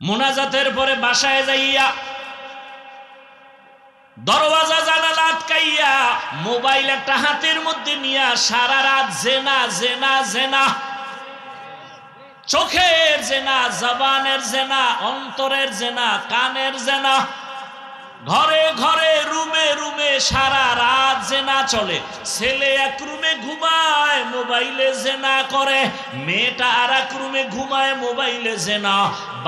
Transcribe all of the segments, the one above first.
মুনাজাতের পরে বাসায় যাইয়া দরওয়াজা জানালা আটকাইয়া মোবাইল একটা হাতের মধ্যে নিয়া সারা রাত জেনা জেনা জেনা, চোখের জেনা, জবানের জেনা, অন্তরের জেনা, কানের জেনা, ঘরে ঘরে রুমে রুমে সারা রাত জেনা চলে। ছেলে এক রুমে ঘুমায় মোবাইলে জেনা করে, মেয়েটা আর এক রুমে ঘুমায় মোবাইলে জেনা,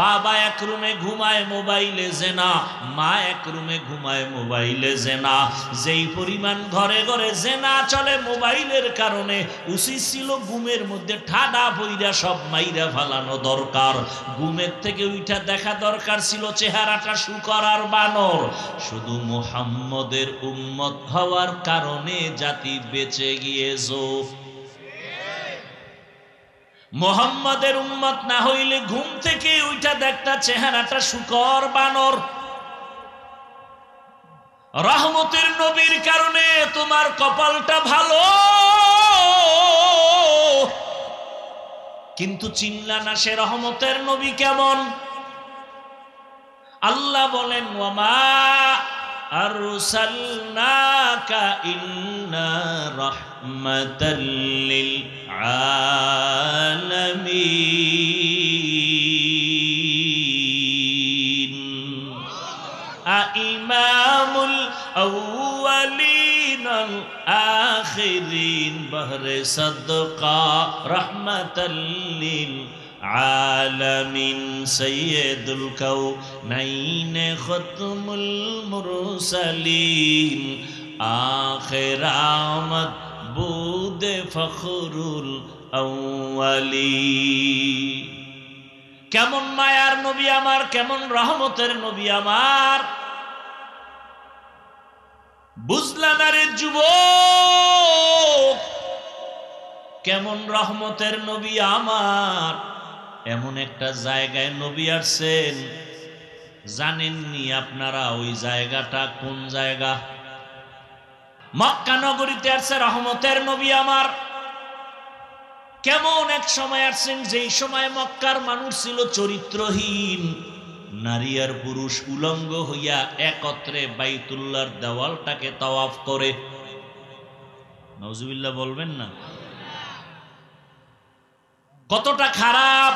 বাবা এক রুমে ঘুমায় মোবাইলে জেনা, মা এক রুমে ঘুমায় মোবাইলে জেনা। যেই পরিমাণ ঘরে ঘরে জেনা চলে মোবাইলের কারণে, উচিত ছিল ঘুমের মধ্যে ঠাডা বইরা সব মাইরা ফালানো দরকার। ঘুমের থেকে উঠা দেখা দরকার ছিল চেহারাটা শুকর আর বানর। শুধু মুহাম্মদের উম্মত হওয়ার কারণে জাতি বেঁচে গিয়েছো। মুহাম্মদের উম্মত না হইলে ঘুম থেকে উঠা দেখতা চেহারাটা শুকর বানর। রহমতের নবীর কারণে তোমার কপালটা ভালো, কিন্তু চিনলা না সে রহমতের নবী কেমন। আল্লাহ বলেন ওয়ামা আরসালনাকা ইল্লা রাহমাতাল লিল আলামিন ইমামুল আউয়ালিন ওয়াল আখিরিন বহরে সাদকা রাহমাতাল লিল আলামিন সাইয়্যিদুল কাউনাইন খতমুল মুরসালিন আখির আমদ বুদে ফখরুল আউয়ালিন। কেমন মায়ার নবী আমার, কেমন রহমতের নবী আমার, বুঝলা না রে যুবক? কেমন রহমতের নবী আমার। এমন একটা জায়গায় নবী আসছেন, জানেননি আপনারা ওই জায়গাটা কোন জায়গা? মক্কা নগরীতে আসছে রহমতের নবী আমার। কেমন এক সময় আসছেন যেই সময় মক্কার মানুষ ছিল চরিত্রহীন, নারী আর পুরুষ উলঙ্গ হইয়া একত্রে বাইতুল্লাহর দেওয়ালটাকে তাওয়াফ করে। নাউজুবিল্লাহ বলবেন না? কতটা খারাপ!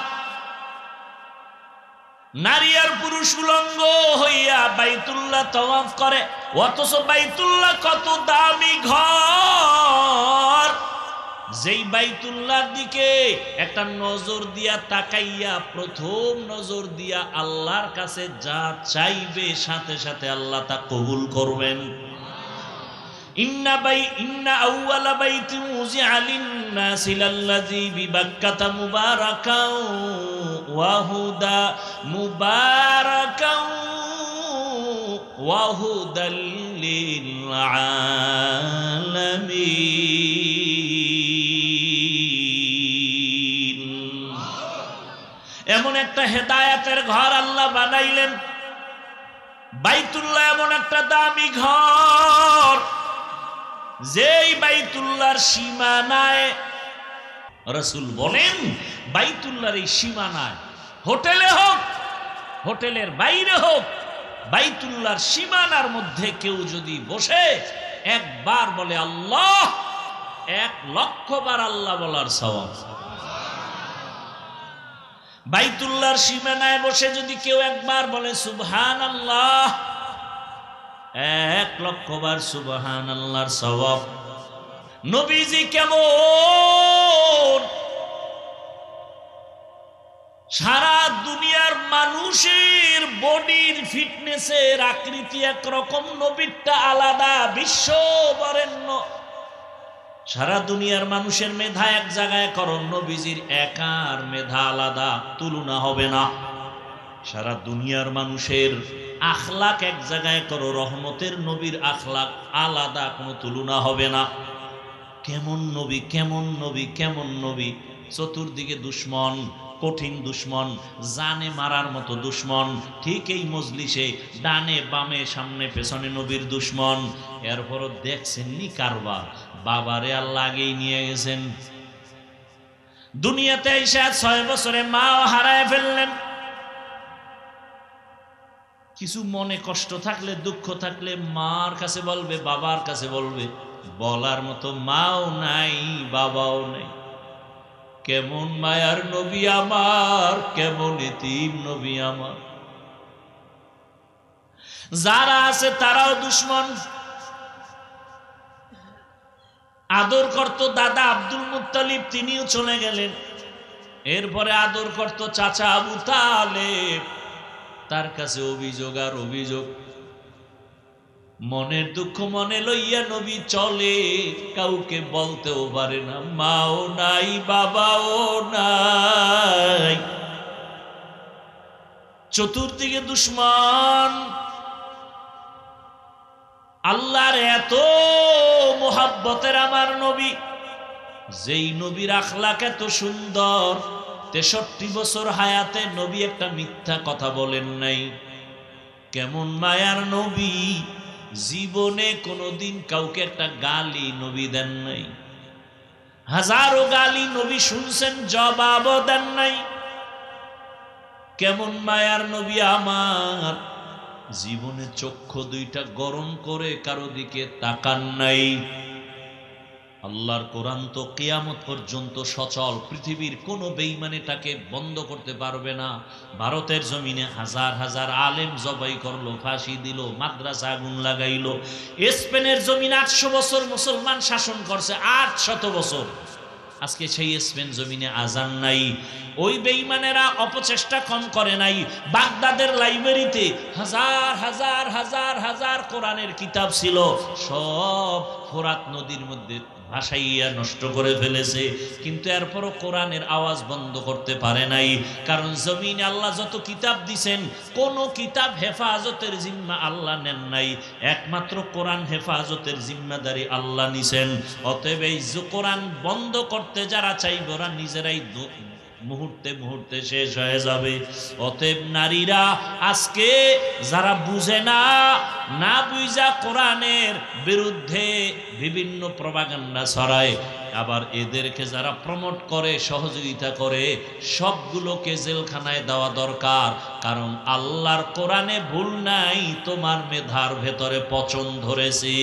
নারী আর পুরুষ উলঙ্গ হইয়া বাইতুল্লাহ তাওয়াফ করে, অথচ বাইতুল্লাহ কত দামি ঘর। যেই বাইতুল্লাহর দিকে একটা নজর দিয়া তাকাইয়া, প্রথম নজর দিয়া আল্লাহর কাছে যা চাইবে সাথে সাথে আল্লাহ তা কবুল করবেন। ইন্না আউওয়ালা বাইতিন উযিআ লিন-নাসি লাল্লাযী বিবাক্কাতা মুবারাকাও ওয়া হুদা মুবারাকাও ওয়া হুদাল লিল আলামিন। এমন একটা হেদায়েতের ঘর আল্লাহ বানাইলেন। বাইতুল্লাহ এমন একটা দামি ঘর, যেই বাইতুল্লাহর সীমানায় রাসূল বলেন, বাইতুল্লাহর এই সীমানায়, হোটেলে হোক হোটেলের বাইরে হোক, বাইতুল্লাহর সীমানার মধ্যে কেউ যদি বসে একবার বলে আল্লাহ, 1,00,000 বার আল্লাহ বলার সওয়াব। বাইতুল্লাহর সীমানায় বসে যদি কেউ একবার বলে সুবহানাল্লাহ, 1,00,000 বার সুবহানাল্লাহর সওয়াব। নবীজি কেমন! সারা দুনিয়ার মানুষের বডির ফিটনেসের আকৃতি একরকম, নবীরটা আলাদা, বিশ্ব বরেণ্য। সারা দুনিয়ার মানুষের মেধা এক জায়গায় করো, নবীজির একার মেধা আলাদা, তুলনা হবে না। সারা দুনিয়ার মানুষের আখলাক এক জায়গায় করো, রহমতের নবীর আখলাক আলাদা, কোনো তুলনা হবে না। কেমন নবী, কেমন নবী, কেমন নবী! চতুর্দিকে দুশ্মন, কঠিন দুশ্মন, জানে মারার মতো দুশ্মন। ঠিক এই মজলিসে ডানে বামে সামনে পেছনে নবীর দুশ্মন। এরপরও দেখছেননি কারবার, বাবারে আল্লাহ আগেই নিয়ে গেছেন। দুনিয়াতে এসে 6 বছরে মাও হারায় ফেললেন। কিছু মনে কষ্ট থাকলে, দুঃখ থাকলে মার কাছে বলবে, বাবার কাছে বলবে। বলার মতো মাও নাই, বাবাও নাই। কেমন মায়ার নবী আমার, কেমন এতিম নবী আমার। যারা আছে তারাও দুশ্মন। আদর করত দাদা আব্দুল মুত্তালিব, তিনিও চলে গেলেন। এরপরে আদর করত চাচা আবু তালেব, তার কাছে অভিযোগ আর অভিযোগ। মনের দুঃখ মনে লইয়া নবী চলে, কাউকে বলতেও পারে না, মাও নাই, বাবাও নাই। চতুর্দিকে দুশ্মন। আল্লাহর এত মোহাব্বতের আমার নবী, যেই নবীর আখলাক এত সুন্দর, 63 বছর হায়াতে নবী একটা মিথ্যা কথা বলেন নাই। কেমন মায়ার নবী, জীবনে কোনোদিন কাউকে একটা গালি নবী দেন নাই। হাজারো গালি নবী শুনছেন, জবাবও দেন নাই। কেমন মায়ার নবী আমার, জীবনে চক্ষু দুইটা গরম করে কারো দিকে তাকান নাই। আল্লাহর কোরআন তো কিয়ামত পর্যন্ত সচল, পৃথিবীর কোনো বেঈমান এটাকে বন্ধ করতে পারবে না। ভারতের জমিনে হাজার হাজার আলেম জবাই করলো, ফাঁসি দিল, মাদ্রাসা আগুন লাগাইলো। স্পেনের জমিনে 800 বছর মুসলমান শাসন করছে, 800 বছর। আজকে সেই স্পেন জমিনে আজান নাই। ওই বেঈমানেরা অপচেষ্টা কম করে নাই। বাগদাদের লাইব্রেরিতে হাজার হাজার হাজার হাজার কোরআনের কিতাব ছিল, সব ফোরাত নদীর মধ্যে ভাসাইয়া নষ্ট করে ফেলেছে। কিন্তু এরপরও কোরআনের আওয়াজ বন্ধ করতে পারে নাই। কারণ জমিনে আল্লাহ যত কিতাব দিছেন, কোন কিতাব হেফাজতের জিম্মা আল্লাহ নেন নাই, একমাত্র কোরআন হেফাজতের জিম্মাদারি আল্লাহ নিছেন। অতএব এই কোরআন বন্ধ করতে যারা চাইবে, ওরা নিজেরাই মুহূর্তে মুহূর্তে শেষ হয়ে যাবে। অতএব নারীরা আজকে যারা বুঝে না, না বুঝা কোরআনের বিরুদ্ধে বিভিন্ন প্রপাগান্ডা ছড়ায়, আবার এদেরকে যারা প্রমোট করে, সহযোগিতা করে, সবগুলোকে জেলখানায় দেওয়া দরকার। কারণ আল্লাহর কোরআনে ভুল নাই, তোমার মেধার ভেতরে পচন ধরেছে।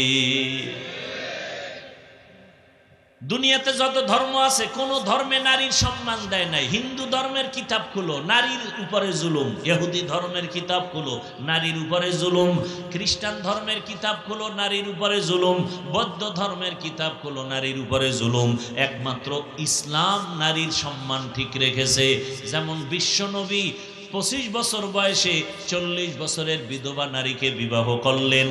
দুনিয়াতে যত ধর্ম আছে, কোন ধর্মে নারীর সম্মান দেয় নাই। হিন্দু ধর্মের কিতাব খুলো, নারীর উপরে জুলুম। ইহুদি ধর্মের কিতাব খুলো, নারীর উপরে জুলুম। খ্রিস্টান ধর্মের কিতাব খুলো, নারীর উপরে জুলুম। বৌদ্ধ ধর্মের কিতাব খুলো, নারীর উপরে জুলুম। একমাত্র ইসলাম নারীর সম্মান ঠিক রেখেছে। যেমন বিশ্বনবী 25 বছর বয়সে 40 বছরের বিধবা নারীকে বিবাহ করলেন।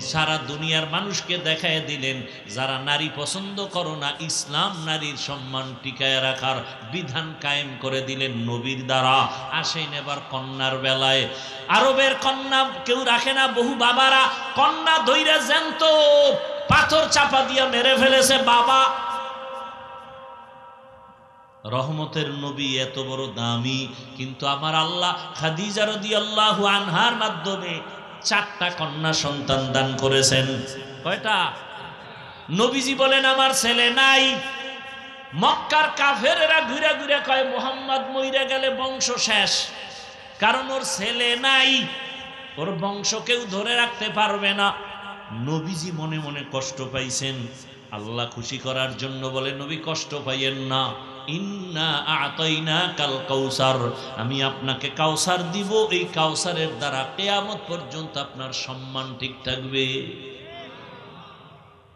সারা দুনিয়ার মানুষকে দেখায় দিলেন, যারা নারী পছন্দ করো না, ইসলাম নারীর সম্মান টিকায় রাখার বিধান কায়েম করে দিলেন নবীর দ্বারা। আসেন এবার কন্যার বেলায়। আরবের কন্যা কেউ রাখে না, বহু বাবারা কন্যা ধইরা জ্যান্ত পাথর চাপা দিয়া মেরে ফেলেছে বাবা। রহমতের নবী এত বড় দামি, কিন্তু আমার আল্লাহ খাদিজা রাদিয়াল্লাহু আনহার মাধ্যমে 4টা কন্যা সন্তান দান করেছেন। কয়টা? নবীজি বলেন আমার ছেলে নাই। মক্কার কাফেরেরা ঘুরে ঘুরে কয় মুহাম্মদ মইরা গেলে বংশ শেষ, কারণ ওর ছেলে নাই, ওর বংশ কেউ ধরে রাখতে পারবে না। নবীজি মনে মনে কষ্ট পাইছেন। আল্লাহ খুশি করার জন্য বলে, নবী কষ্ট পাইয়েন না, ইন্না আতাইনাকাল কাউসার, আমি আপনাকে কাউসার দিব। এই কাউসারের দ্বারা কিয়ামত পর্যন্ত আপনার সম্মান ঠিক থাকবে।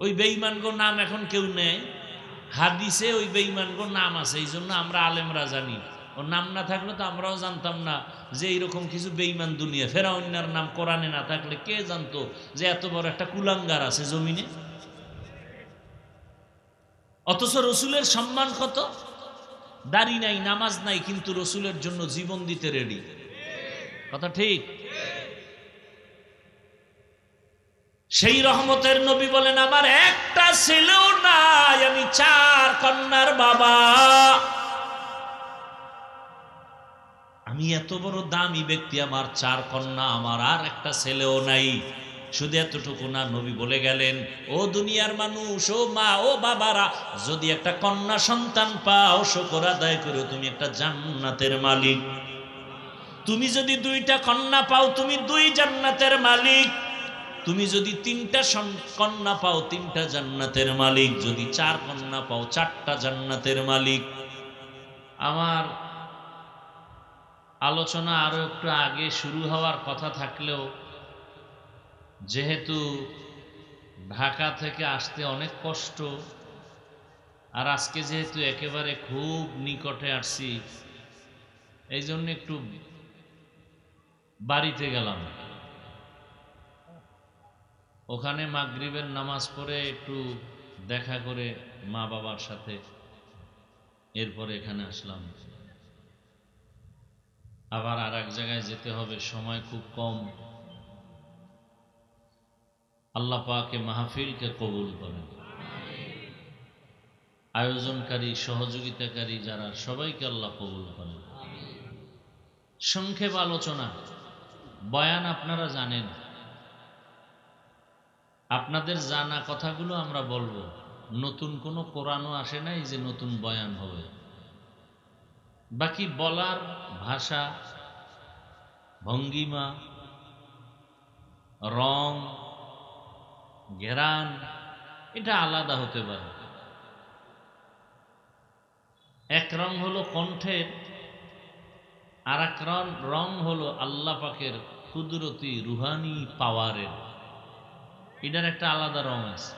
ওই বেঈমানগো নাম এখন কেউ নেয়, হাদিসে ওই বেঈমানগো নাম আছে, এই জন্য আমরা আলেমরা জানি। ওর নাম না থাকলে তো আমরাও জানতাম না যে এইরকম কিছু বেঈমান দুনিয়া। ফেরাউনের নাম কোরআনে না থাকলে কে জানতো যে এত বড় একটা কুলাঙ্গার আছে জমিনে। অথচ রসুলের সম্মান কত। দাড়ি নাই, নামাজ নাই, কিন্তু রসুলের জন্য জীবন দিতে রেডি। কথা ঠিক? সেই রহমতের নবী বলেন আমার একটা ছেলেও নাই, আমি 4 কন্যার বাবা। আমি এত বড় দামি ব্যক্তি, আমার 4 কন্যা, আমার আর একটা ছেলেও নাই। শুধু এতটুকু না, নবী বলে গেলেন, ও দুনিয়ার মানুষ, ও মা, ও বাবারা, যদি একটা কন্যা সন্তান পাও, শুকর আদায় করো, তুমি একটা জান্নাতের মালিক। তুমি যদি 2টা কন্যা পাও তুমি 2 জান্নাতের মালিক, তুমি যদি 3টা কন্যা পাও 3টা জান্নাতের মালিক, যদি 4 কন্যা পাও 4টা জান্নাতের মালিক। আমার আলোচনা আরো একটু আগে শুরু হওয়ার কথা থাকলেও যেহেতু ঢাকা থেকে আসতে অনেক কষ্ট, আর আজকে যেহেতু একেবারে খুব নিকটে আসছি, এই জন্য একটু বাড়িতে গেলাম। ওখানে মাগরিবের নামাজ পড়ে একটু দেখা করে মা বাবার সাথে, এরপরে এখানে আসলাম। আবার আর এক জায়গায় যেতে হবে, সময় খুব কম। আল্লাহ পাকে মাহফিলকে কবুল করেন, আয়োজনকারী সহযোগিতাকারী যারা সবাইকে আল্লাহ কবুল করেন। সংক্ষেপ আলোচনা, বয়ান আপনারা জানেন, আপনাদের জানা কথাগুলো আমরা বলবো। নতুন কোনো কোরআনও আসে নাই যে নতুন বয়ান হবে। বাকি বলার ভাষা, ভঙ্গিমা, রং, ঘেরান এটা আলাদা হতে পারে। এক রং হলো কণ্ঠের, আর এক রং হলো আল্লাহ পাকের কুদরতি রুহানি পাওয়ারের। এটার একটা আলাদা রং আছে,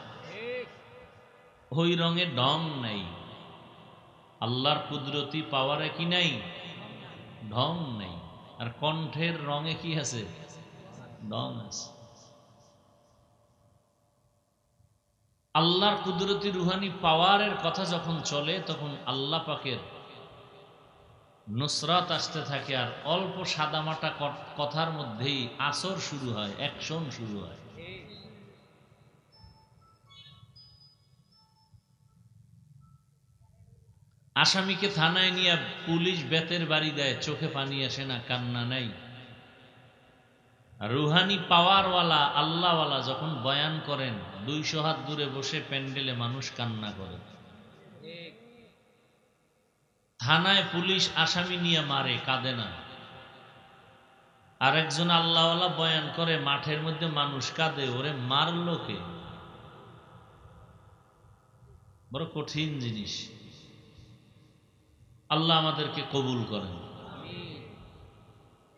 ওই রঙে ঢং নাই। আল্লাহর কুদরতি পাওয়ারে কি নাই? ঢং নাই। আর কণ্ঠের রঙে কি আছে? ঢং আছে। আল্লাহর কুদরতি রুহানি পাওয়ারের কথা যখন চলে তখন আল্লাহ পাকের নুসরাত আসতে থাকে, আর অল্প সাদামাটা কথার মধ্যেই আসর শুরু হয়, অ্যাকশন শুরু হয়। আসামিকে থানায় নিয়ে পুলিশ বেতের বাড়ি দেয়, চোখে পানি আসে না, কান্না নাই। রুহানি পাওয়ারওয়ালা আল্লাহওয়ালা যখন বয়ান করেন, 200 হাত দূরে বসে প্যান্ডেলে মানুষ কান্না করে। থানায় পুলিশ আসামি নিয়ে মারে, কাঁদে না। আরেকজন আল্লাহওয়ালা বয়ান করে, মাঠের মধ্যে মানুষ কাঁদে, ওরে মারলো কে? বড় কঠিন জিনিস। আল্লাহ আমাদেরকে কবুল করেন।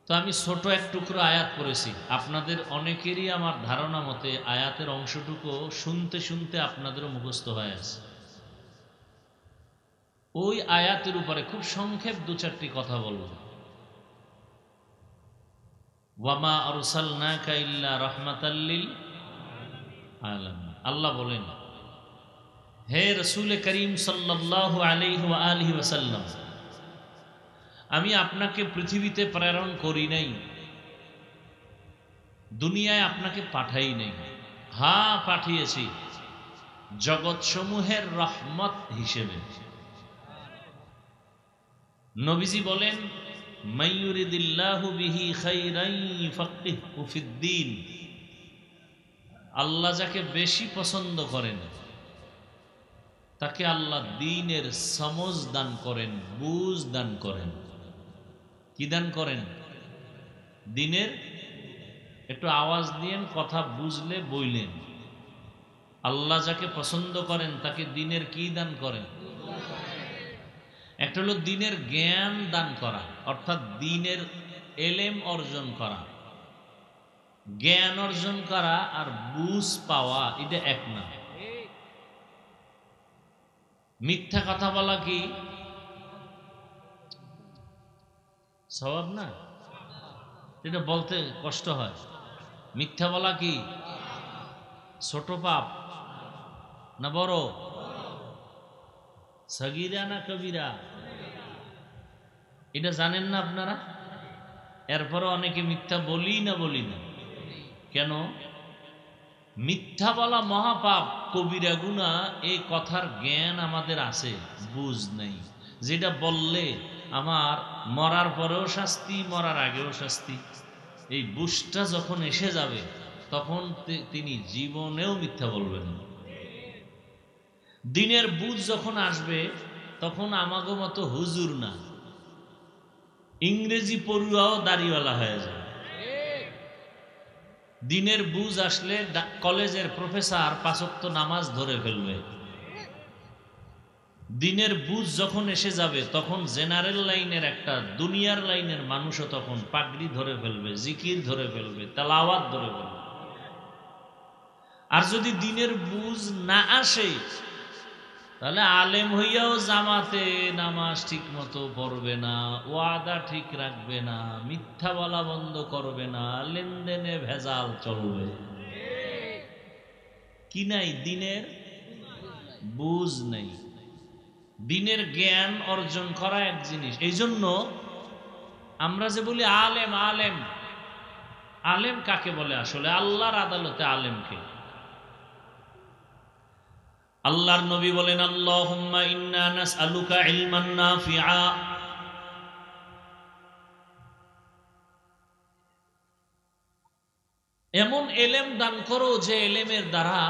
তো আমি ছোট এক টুকরো আয়াত পড়েছি, আপনাদের অনেকেরই আমার ধারণা মতে আয়াতের অংশটুকু শুনতে শুনতে আপনাদেরও মুখস্থ হয়ে আছে। ওই আয়াতের উপরে খুব সংক্ষেপ 2-4টি কথা বলব। ওয়ামা আরসালনাকা ইল্লা রাহমাতাল লিল আলামিন। আল্লাহ বলেন, হে রাসূল করিম সাল্লাল্লাহু আলাইহি ওয়া আলিহি ওয়াসাল্লাম, আমি আপনাকে পৃথিবীতে প্রেরণ করি নাই, দুনিয়ায় আপনাকে পাঠাই নাই। হ্যাঁ, পাঠিয়েছি জগৎসমূহের রহমত হিসেবে। নবীজি বলেন, মাইয়ুরিদিল্লাহু বিহি খাইরান ইউফাক্কিহু ফিদ্দীন। আল্লাহ যাকে বেশি পছন্দ করেন তাকে আল্লাহ দ্বীনের সমঝ দান করেন, বুঝ দান করেন। কি দান করেন? দ্বীনের, একটু আওয়াজ দিয়েন, কথা বুঝলে বইলেন। আল্লাহ যাকে পছন্দ করেন তাকে দ্বীনের কি দান করেন? একটা হলো দ্বীনের জ্ঞান দান করা, অর্থাৎ দ্বীনের এলেম অর্জন করা। জ্ঞান অর্জন করা আর বুঝ পাওয়া এটা এক না। মিথ্যা কথা বলা কি সওয়াব না? এটা বলতে কষ্ট হয়। মিথ্যা বলা কি ছোট পাপ না বড়? সগীরা না কবিরা? এটা জানেন না আপনারা? এরপরে অনেকে মিথ্যা বলি না কেন? মিথ্যা বলা মহাপাপ, কবিরা গুনাহ। এই কথার জ্ঞান আমাদের আছে, বুঝ নেই। যেটা বললে আমার মরার পরেও শাস্তি, মরার আগেও শাস্তি। এই বুঝটা যখন এসে যাবে তখন তিনি জীবনেও মিথ্যা বলবেন না। দিনের বুঝ যখন আসবে তখন আমাগো মতো হুজুর না, ইংরেজি পড়ুয়াও দাড়িওয়ালা হয়ে যায়। দিনের বুঝ আসলে কলেজের প্রফেসর ৫ ওয়াক্ত নামাজ ধরে ফেলবে। দিনের বুঝ যখন এসে যাবে তখন জেনারেল লাইনের একটা দুনিয়ার লাইনের মানুষও তখন পাগড়ি ধরে ফেলবে, জিকির ধরে ফেলবে, তেলাওয়াত ধরে ফেলবে। আর যদি দিনের বুঝ না আসে তাহলে আলেম হইয়াও জামাতে নামাজ ঠিক মতো পড়বে না, ওয়াদা ঠিক রাখবে না, মিথ্যা বলা বন্ধ করবে না, লেনদেনে ভেজাল চলবে। কি নাই? দিনের বুঝ নেই। দিনের জ্ঞান অর্জন করা এক জিনিস। এই জন্য আমরা যে বলি আলেম আলেম, আলেম কাকে বলে? আসলে আল্লাহর আদালতে আলেমকে। আল্লাহর নবী বলেন, আল্লাহুম্মা ইন্না নাসআলুকা ইলমান নাফিআ, এমন এলেম দান করো যে এলেমের দ্বারা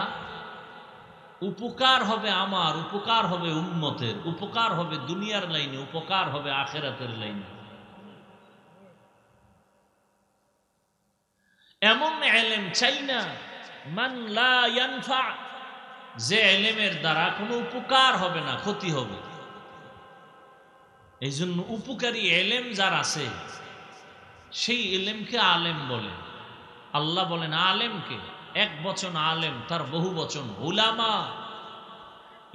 উপকার হবে আমার, উপকার হবে উম্মতের, উপকার হবে দুনিয়ার লাইনে, উপকার হবে আখিরাতের লাইনে। এমন এলেম চাই না মান লা ইয়ানফা, যে এলেমের দ্বারা কোনো উপকার হবে না, ক্ষতি হবে। এই জন্য উপকারী এলেম যার আছে সেই এলেমকে আলেম বলে। আল্লাহ বলেন আলেমকে, এক বচন আলেম, তার বহু বচন উলামা।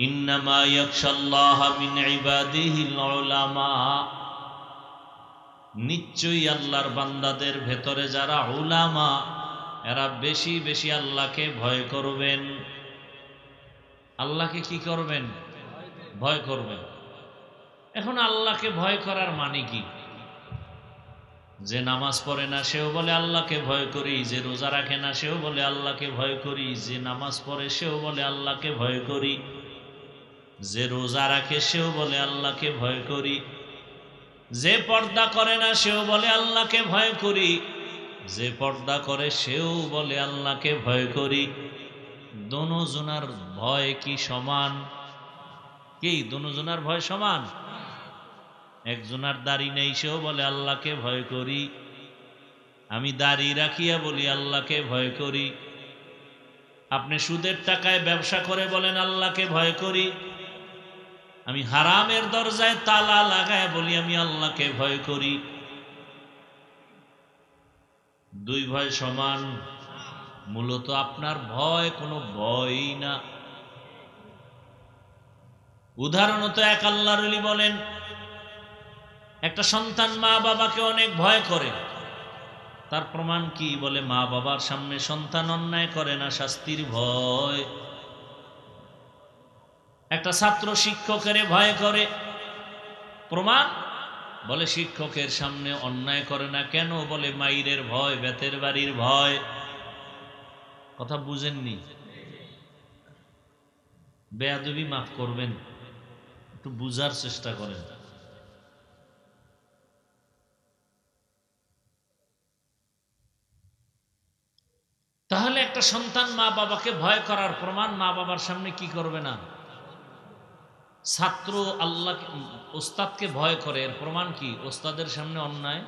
ইন্নামা ইয়াখশাল্লাহা মিন ইবাদিহিল উলামা, নিশ্চয়ই আল্লাহর বান্দাদের ভেতরে যারা উলামা এরা বেশি বেশি আল্লাহকে ভয় করবেন। আল্লাহকে কি করবেন? ভয় করবেন। এখন আল্লাহকে ভয় করার মানে কি? যে নামাজ পড়ে না সেও বলে আল্লাহকে ভয় করি, যে রোজা রাখে না সেও বলে আল্লাহকে ভয় করি, যে নামাজ পড়ে সেও বলে আল্লাহকে ভয় করি, যে রোজা রাখে সেও বলে আল্লাহকে ভয় করি, যে পর্দা করে না সেও বলে আল্লাহকে ভয় করি, যে পর্দা করে সেও বলে আল্লাহকে ভয় করি। দোনোজনার ভয় কি সমান? কি দোনোজনার ভয় সমান? একজনার দাড়ি নেই সেও বলে আল্লাহকে ভয় করি, আমি দাড়ি রাখিয়া বলি আল্লাহকে ভয় করি। আপনি সুদের টাকায় ব্যবসা করে বলেন আল্লাহকে ভয় করি, আমি হারামের দরজায় তালা লাগায় বলি আমি আল্লাহকে ভয় করি। দুই ভয় সমান? মূলত আপনার ভয় কোনো ভয়ই না। উদাহরণত এক আল্লাহর ওলি বলেন, একটা সন্তান মা বাবাকে অনেক ভয় করে, তার প্রমাণ কি? বলে মা বাবার সামনে সন্তান অন্যায় করে না, শাস্তির ভয়। একটা ছাত্র শিক্ষকের ভয় করে, প্রমাণ? বলে শিক্ষকের সামনে অন্যায় করে না। কেন? বলে মাইরের ভয়, বেতের বাড়ির ভয়। কথা বুঝেননি? বেয়াদবি মাফ করবেন, একটু বুঝার চেষ্টা করেন। তাহলে একটা সন্তান মা বাবাকে ভয় করার প্রমাণ মা বাবার সামনে কি করবে না? ছাত্র আল্লাহ ওস্তাদকে ভয় করে, এর প্রমাণ কি? ওস্তাদের সামনে অন্যায়।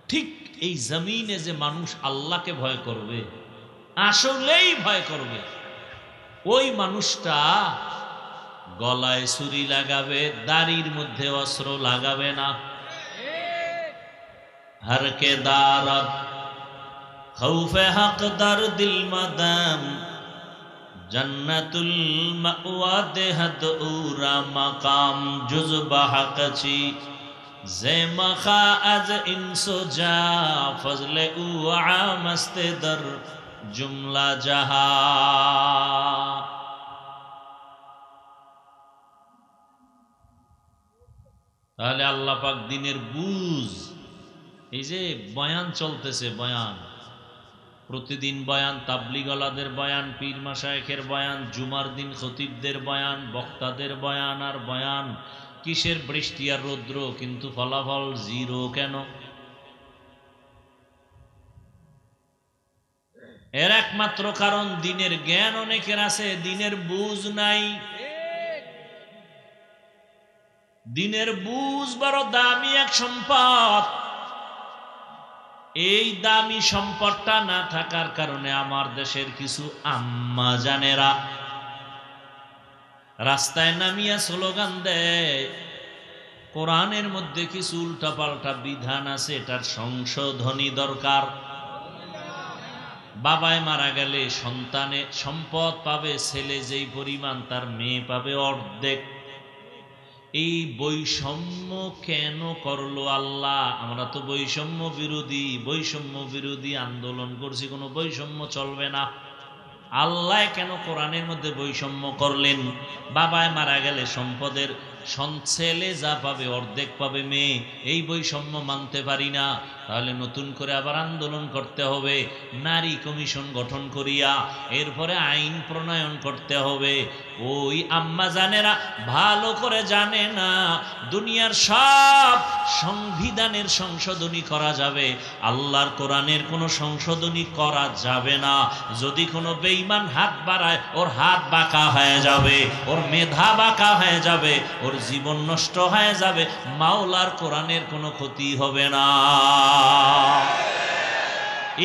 ঠিক এই জমিনে যে মানুষ আল্লাহকে ভয় করবে, আসলেই ভয় করবে, ওই মানুষটা গলায় ছুরি লাগাবে, দাড়ির মধ্যে অস্ত্র লাগাবে না। হরকে দারদ খৌফে হক দার দিল মাদাম, জন্নতুল মাওয়া দেহদ উরা মাকাম জুজবা হকছি, যে মখা আজ ইনসো যা ফজলে উ আমস্তে দর জুমলা জাহা। তাহলে আল্লাহ পাক দিনের বুঝ, এই যে বয়ান চলতেছে, বয়ান প্রতিদিন বয়ান, তাবলিগওয়ালাদের বয়ান, পীর মাশায়েখের বয়ান, জুমার দিন খতিবদের বয়ান, বক্তাদের বয়ান আর বয়ান। কিসের বৃষ্টি আর রৌদ্র, কিন্তু ফলাফল জিরো। কেন? এর একমাত্র কারণ দিনের জ্ঞান অনেকের আছে, দিনের বুঝ নাই। দিনের বুঝ বড় দামি এক সম্পদ। এই দামি সম্পদটা না থাকার কারণে আমার দেশের কিছু আম্মা জানেরা রাস্তায় নামিয়া স্লোগান দেয়, কোরআনের মধ্যে কিছু উল্টাপাল্টা বিধান আছে, এটার সংশোধনী দরকার। বাবায় মারা গেলে সন্তানে সম্পদ পাবে ছেলে যেই পরিমাণ, তার মেয়ে পাবে অর্ধেক। এই বৈষম্য কেন করলো আল্লাহ? আমরা তো বৈষম্য বিরোধী আন্দোলন করছি, কোনো বৈষম্য চলবে না। আল্লাহ কেন কোরআনের মধ্যে বৈষম্য করলেন? বাবায় মারা গেলে সম্পদের ছেলে যা পাবে অর্ধেক পাবে মেয়ে, এই বৈষম্য মানতে পারি না। তাহলে নতুন করে আবার আন্দোলন করতে হবে, নারী কমিশন গঠন করিয়া এরপরে আইন প্রণয়ন করতে হবে। ওই আম্মা জানেরা ভালো করে জানে না, দুনিয়ার সব সংবিধানের সংশোধনী করা যাবে, আল্লাহর কোরআনের কোনো সংশোধনী করা যাবে না। যদি কোনো বেঈমান হাত বাড়ায়, ওর হাত বাঁকা হয়ে যাবে, ওর মেধা বাঁকা হয়ে যাবে, ওর জীবন নষ্ট হয়ে যাবে, মাওলার কোরআনের কোনো ক্ষতি হবে না।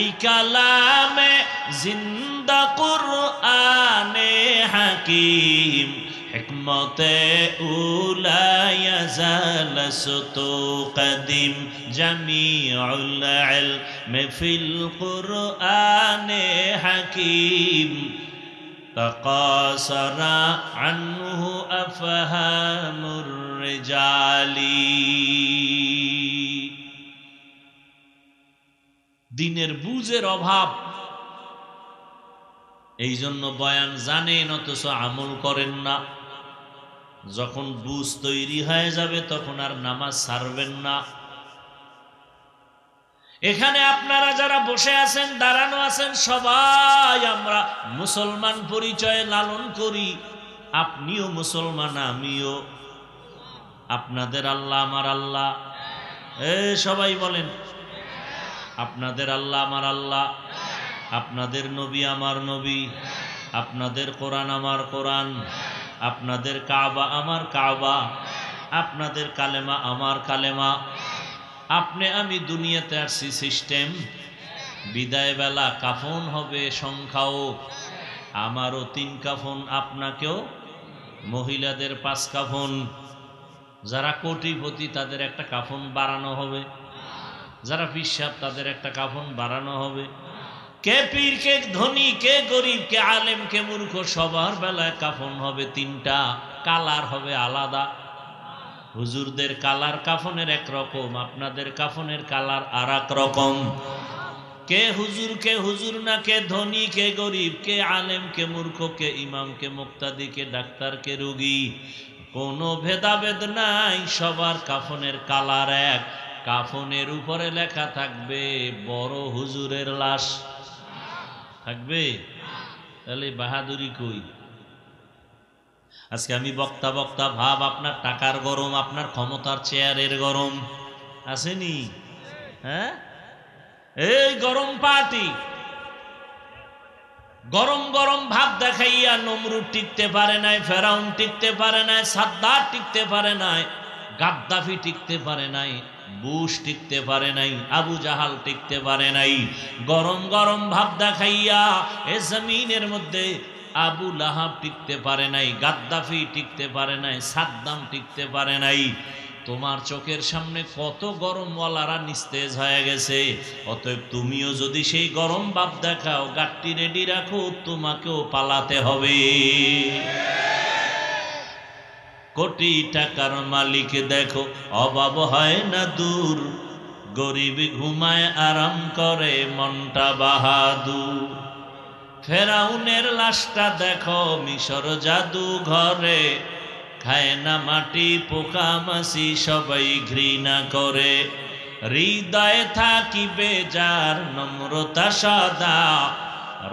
এই কালামে জিন্দা কুরআনে হাকিম, হিকমতে উলা ইয়াজাল সুতু কদিম, জামিউল ইলম ফিল কুরআনে হাকিম, তাকাসারা আনহু আফহামুর রিজালি। দিনের বুঝের অভাব, এই জন্য বয়ান জানেন অথচ আমল করেন না। যখন বুঝ তৈরি হয়ে যাবে তখন আর নামাজ ছাড়বেন না। এখানে আপনারা যারা বসে আছেন, দাঁড়ানো আছেন, সবাই আমরা মুসলমান পরিচয় লালন করি। আপনিও মুসলমান, আমিও। আপনাদের আল্লাহ আমার আল্লাহ, সবাই বলেন আপনাদের আল্লাহ আমার আল্লাহ, আপনাদের নবী আমার নবী, আপনাদের কোরআন আমার কোরআন, আপনাদের কাবা আমার কাবা, আপনাদের কালেমা আমার কালেমা। আপনি আমি দুনিয়াতে আসছি সিস্টেম, বিদায় বেলা কাফন হবে সংখ্যাও, আমারও 3 কাফন, আপনাকেও মহিলাদের 5 কাফন। যারা কোটিপতি তাদের একটা কাফন বাড়ানো হবে, যারা পিসাব তাদের একটা কাফন বাড়ানো হবে। কে পীর, কে ধনী, কে গরিব, কে আলেম, কে মূর্খ, সবার বেলায় কাফন হবে 3টা, কালার হবে আলাদা। হুজুরদের কালার কাফনের একরকম, আপনাদের কাফনের কালার আর এক রকম। কে হুজুর না, কে ধনী, কে গরিব, কে আলেম, কে মূর্খ, কে ইমাম, কে মুক্তাদি, কে ডাক্তার, কে রোগী, কোনো ভেদাভেদ নাই, সবার কাফনের কালার এক। কাফনের উপরে লেখা থাকবে বড় হুজুরের লাশ, থাকবে? তাহলে বাহাদুরি কই? আজকে আমি বক্তা ভাব, আপনার টাকার গরম, আপনার ক্ষমতার চেয়ারের গরম আসেনি? হ্যাঁ, এই গরম পার্টি, গরম ভাব দেখাইয়া নমরুদ টিকতে পারে নাই, ফেরাউন টিকতে পারে নাই, সাদ্দার টিকতে পারে নাই, গাদ্দাফি টিকতে পারে নাই, বুশ টিকতে পারে নাই, আবু জাহাল টিকতে পারে নাই। গরম ভাব দেখাইয়া এ জমিনের মধ্যে আবু লাহাব টিকতে পারে নাই, গাদ্দাফি টিকতে পারে নাই, সাদ্দাম টিকতে পারে নাই। তোমার চোখের সামনে কত গরমওয়ালারা নিস্তেজ হয়ে গেছে। অতএব তুমিও যদি সেই গরম ভাব দেখাও, গাট্টি রেডি রাখো, তোমাকেও পালাতে হবে। কোটি টাকার মালিক দেখো, অভাব হয় না দূর, গরিব ঘুমায় আরাম করে মনটা বাহাদুর। ফেরাউনের লাশটা দেখো মিশর জাদু ঘরে, খায় না মাটি পোকা মাছি সবাই ঘৃণা করে। হৃদয়ে থাকিবে যার নম্রতা সদা,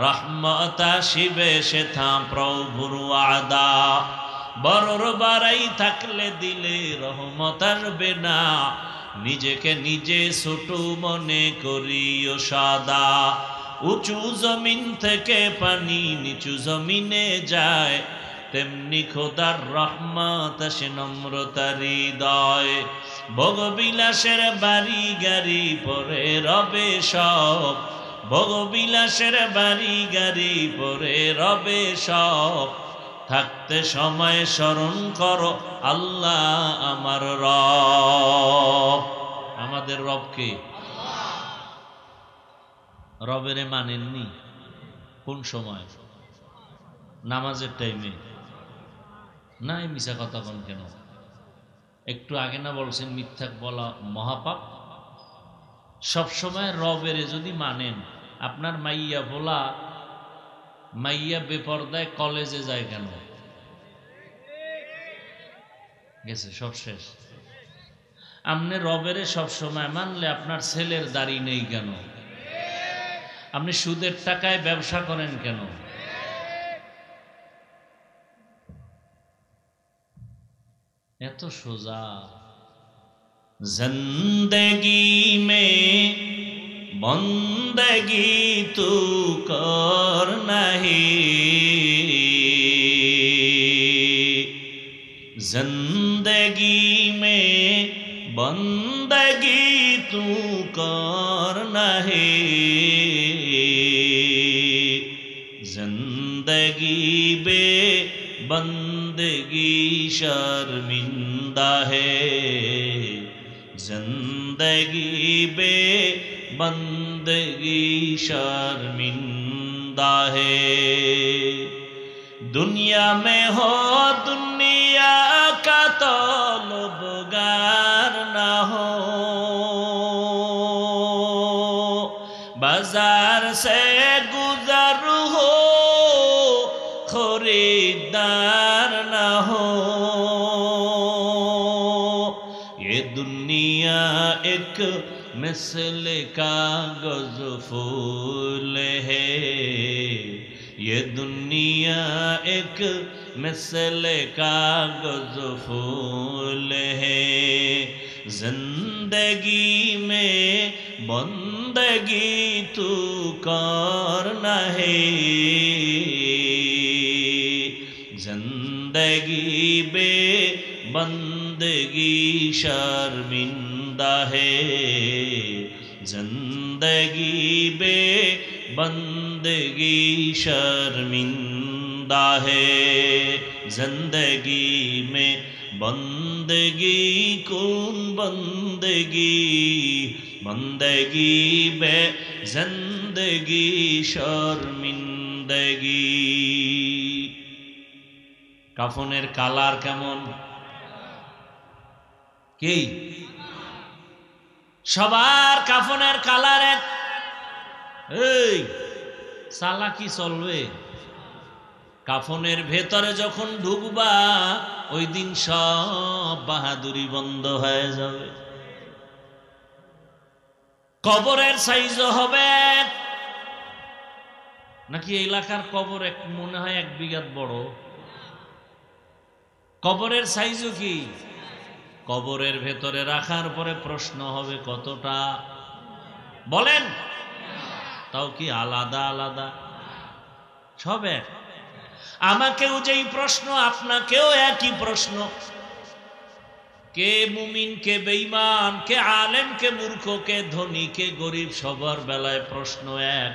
রহমত আসিবে সেথা প্রভুর ওয়াদা। বড়র বাড়াই থাকলে দিলে রহমত আসবে না, নিজেকে নিজে ছোট মনে করিও সদা। উঁচু জমিন থেকে পানি নিচু জমিনে যায়, তেমনি খোদার রহমত আসে নম্রতার হৃদয়। ভোগবিলাসের বাড়ি গাড়ি পরে রবে সব, ভোগবিলাসের বাড়ি গাড়ি পরে রবে সব, থাকতে সময় স্মরণ করো আল্লাহ আমার রব। আমাদের রবকে, রবেরে মানেননি কোন সময়? নামাজের টাইমে। না, মিশা কথা কোন কেন? একটু আগে না বলছেন মিথ্যা বলা মহাপাপ? সব সময় রবেরে যদি মানেন, আপনার মাইয়া বলা, মাইয়া বেপরদায় কলেজে যায় কেন? গেছে, সব শেষ। আপনি রবেরে সব সময় মানলে আপনার ছেলের দাড়ি নেই কেন? আপনি সুদের টাকায় ব্যবসা করেন কেন? এত সোজা। জিন্দেগি মে বন্দেগি তু কর নাহি, जिंदगी में बंदगी तू कर नहीं, जिंदगी बे बंदगी शर्मिंदा है, जिंदगी बे बंदगी शर्मिंदा है। दुनिया में हो दुनिया का तलबगार ना हो, बाजार से गुजर हो खरीदार ना हो। ये दुनिया एक मिसल कागज फूल है, ये दुनिया एक मिसल कागज फूल है, जिंदगी में बंदगी तू करना है, जिंदगी बे बंदगी शर्मिंदा है, जिंदगी बे बंदगी शर्मिंदा है। जिंदगी में बंदगी कौन बंदगी, बंदगी बे जिंदगी शर्मिंदगी। কাফনের কালার কেমন? কি সবার কাফনের কালার এক? এই সালা কি চলবে? কাফনের ভেতরে যখন ঢুকবা ওই দিন সব বাহাদুরি বন্ধ হয়ে যাবে। কবরের সাইজও হবে নাকি এলাকার কবর এক মনে হয় 1 বিঘাত বড়। কবরের সাইজও কি? কবরের ভেতরে রাখার পরে প্রশ্ন হবে কতটা বলেন? তাও কি আলাদা আলাদা? সব এক। আমাকেও যেই প্রশ্ন আপনাকেও একই প্রশ্ন। কে মুমিন, কে বেঈমান, কে আলেম, কে মূর্খ, কে ধনী, কে গরিব, সবার বেলায় প্রশ্ন এক।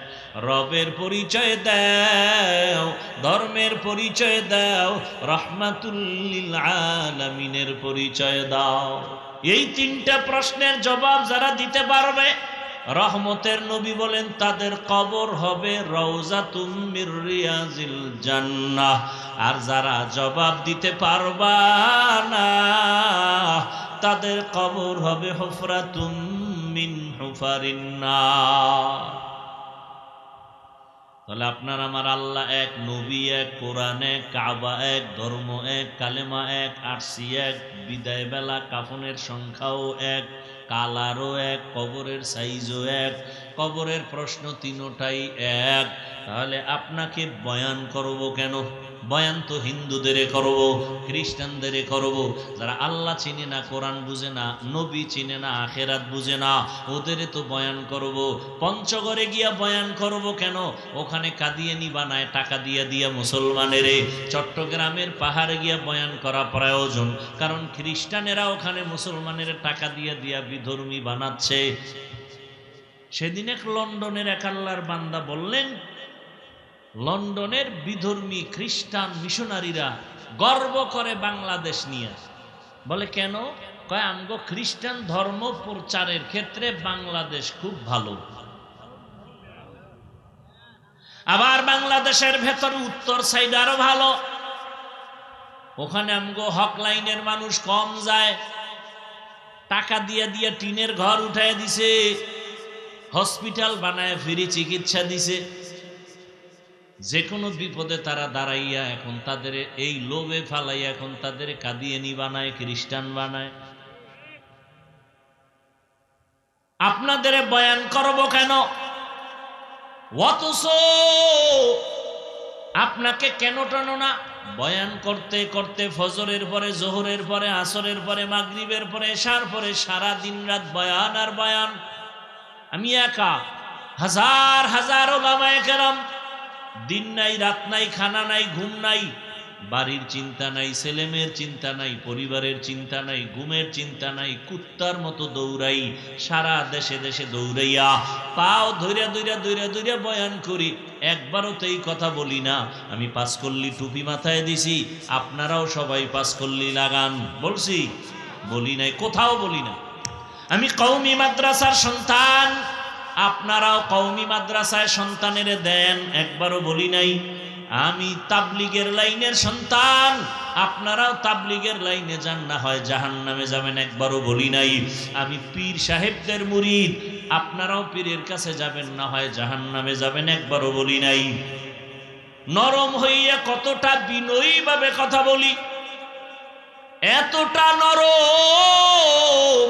রবের পরিচয় দাও, ধর্মের পরিচয় দাও, রাহমাতুল লিল আলামিনের পরিচয় দাও। এই 3টা প্রশ্নের জবাব যারা দিতে পারবে, রহমতের নবী বলেন তাদের কবর হবে রওজাতুম মির রিয়াজিল জান্নাহ। আর যারা জবাব দিতে পারবা না তাদের কবর হবে হুফরাতুম মিন হুফারিন নার। তাহলে আপনার আমার আল্লাহ এক, নবী এক, কোরআন এক, কাবা এক, ধর্ম এক, কালেমা এক, আরশি এক, বিদায় বেলা কাফনের সংখ্যাও এক, কালারও এক, কবরের সাইজও এক, কবরের প্রশ্ন 3টাই এক। তাহলে আপনাকে বয়ান করব কেন? বয়ান তো হিন্দুদের করব, খ্রিস্টানদের করব, যারা আল্লাহ চিনে না, কোরআন বুঝে না, নবী চিনে না, আখেরাত বুঝে না, ওদের তো বয়ান করব। পঞ্চগড়ে গিয়া বয়ান করব কেন? ওখানে কাদিয়ানি বানায় টাকা দিয়া দিয়া মুসলমানের। চট্টগ্রামের পাহাড়ে গিয়া বয়ান করা প্রয়োজন, কারণ খ্রিস্টানেরা ওখানে মুসলমানের টাকা দিয়া দিয়া বিধর্মী বানাচ্ছে। সেদিন এক লন্ডনের এক আল্লাহর বান্দা বললেন, লন্ডনের বিধর্মী খ্রিস্টান মিশনারিরা গর্ব করে বাংলাদেশ নিয়ে। বলে কেন? কয় আমগো খ্রিস্টান ধর্ম প্রচারের ক্ষেত্রে বাংলাদেশ খুব ভালো। আবার বাংলাদেশের ভেতর উত্তর সাইড আরো ভালো, ওখানে আমগো হক লাইনের মানুষ কম যায়, টাকা দিয়ে দিয়ে টিনের ঘর উঠায় দিছে, হসপিটাল বানায় ফ্রি চিকিৎসা দিছে। যে কোনো বিপদে তারা দাঁড়াইয়া এখন তাদের এই লোভে ফালাইয়া এখন তাদের কাদিয়ানি বানায়, খ্রিস্টান বানায়। আপনাদের বয়ান করব কেন? অথচ আপনাকে কেন টানো না? বয়ান করতে করতে ফজরের পরে, জোহরের পরে, আসরের পরে, মাগরিবের পরে, এশার পরে সারা দিন রাত বয়ান আর বয়ান। আমি একা, হাজার হাজার ওলামায়ে কেরাম, দিন নাই রাত নাই, খানা নাই ঘুম নাই, বাড়ির চিন্তা নাই, ছেলেমেয়ের চিন্তা নাই, পরিবারের চিন্তা নাই, ঘুমের চিন্তা নাই, কুত্তার মতো দৌড়াই, সারা দেশে দেশে দৌড়াইয়া পাও ধইরা ধইরা ধইরা ধইরা বয়ান করি। একবারও তো এই কথা বলি না আমি পাঁচকল্লি টুপি মাথায় দিছি, আপনারাও সবাই পাঁচকল্লি লাগান, বলছি? বলি নাই, কোথাও বলি না। আমি কওমি মাদ্রাসার সন্তান, আপনারাও কওমি মাদ্রাসায় সন্তানের দেন, একবারও বলি নাই। আমি তাবলিগের লাইনের সন্তান, আপনারাও তাবলিগের লাইনে যান, না হয় জাহান্নামে যাবেন, একবারও বলি নাই। আমি পীর সাহেবদের মুরিদ, আপনারাও পীরের কাছে যাবেন, না হয় জাহান্নামে যাবেন, একবারও বলি নাই। নরম হইয়া কতটা বিনয়ী ভাবে কথা বলি, এতটা নরম,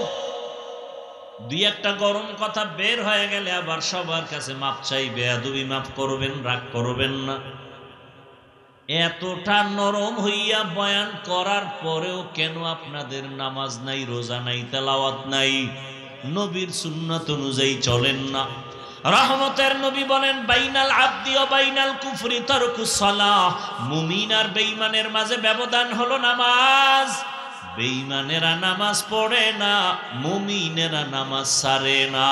দুই একটা গরম কথা বের হয়ে গেলে আবার সবার কাছে মাপ চাই, বেয়াদবি মাফ করবেন, রাগ করবেন না। এতটা নরম হইয়া বয়ান করার পরেও কেন আপনাদের নামাজ নাই, রোজা নাই, তেলাওয়াত নাই, নবীর সুন্নাত অনুযায়ী চলেন না? রহমতের নবী বলেন, বাইনাল আবদি ও বাইনাল কুফরি তারকুস সালাহ। মুমিন আর বেঈমানের মাঝে ব্যবধান হলো নামাজ। বেঈমানেরা নামাজ পড়ে না, মুমিনেরা নামাজ ছাড়ে না।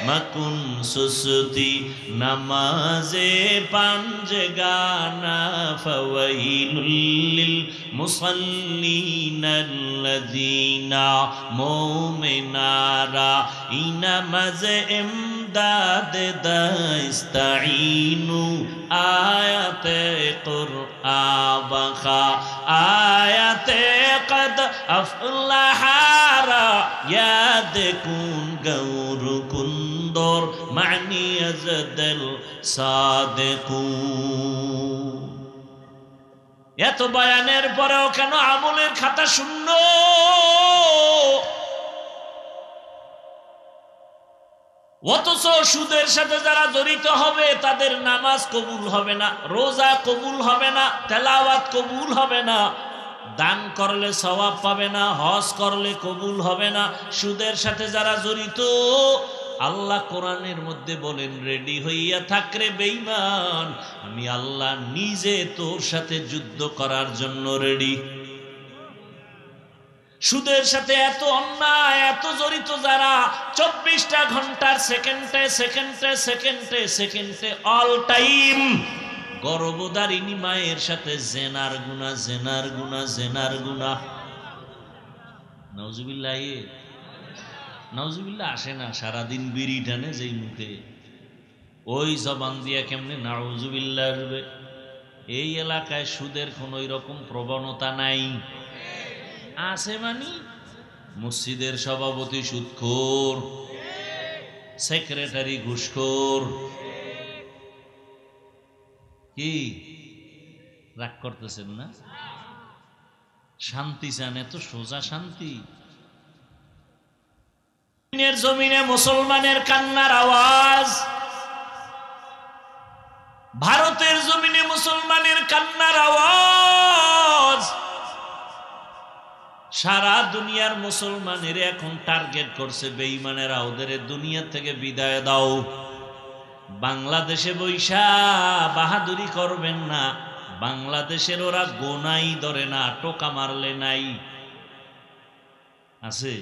মাকুন সুসুতি নামাজে পাঞ্জগানা ফাওয়াইলুল লিল মুসাল্লিনাল্লাযীনা মুমিনারা ইনামাজে ইমদাদ দাইস্তাইনু আয়াতে কুরআবাখা আয়াতে কদ আফলাহারা ইয়াদকুন গৌরকুন মানি আজদল সাদেকুন। এত বয়ানের পরেও কেন আমলের খাতা শূন্য? অথচ সুদের সাথে যারা জড়িত হবে তাদের নামাজ কবুল হবে না, রোজা কবুল হবে না, তেলাওয়াত কবুল হবে না, দান করলে সওয়াব পাবে না, হজ করলে কবুল হবে না। সুদের সাথে যারা জড়িত, আল্লাহ কোরআনের মধ্যে বলেন, রেডি হইয়া থাক রে বেঈমান, আমি আল্লাহ নিজে তোর সাথে যুদ্ধ করার জন্য রেডি। সুদের সাথে এত অন্যায়, এত জড়িত যারা, 24টা ঘন্টার সেকেন্ডে সেকেন্ডে সেকেন্ডে সেকেন্ডে অল টাইম গর্ভধারিণী মায়ের সাথে জেনার গুনাহ, জেনার গুনাহ, জেনার গুনাহ। নাউজুবিল্লাহ, নাউজুবিল্লাহ আসে না? সারাদিন বিড়ি টানে যেই মুখে, ওই জবান দিয়া কেমনে নাউজুবিল্লাহ আসবে? এই এলাকায় সুদের কোন ওই রকম প্রবণতা নাই। আছে মানি মসজিদের সভাপতি সুদখোর, সেক্রেটারি ঘুষখোর। কি রাগ করতেছেন না? শান্তি চান? এত সোজা শান্তি? জমিনে মুসলমানের কান্নার আওয়াজ, ভারতের জমিনে মুসলমানের কান্নার আওয়াজ সারা দুনিয়ার মুসলমানের এখন টার্গেট করছে, বেঈমানেরা ওদের দুনিয়া থেকে বিদায় দাও। বাংলাদেশে বৈশা বাহাদুরি করবেন না, বাংলাদেশের ওরা গোনাই ধরে না, টোকা মারলে নাই আছে।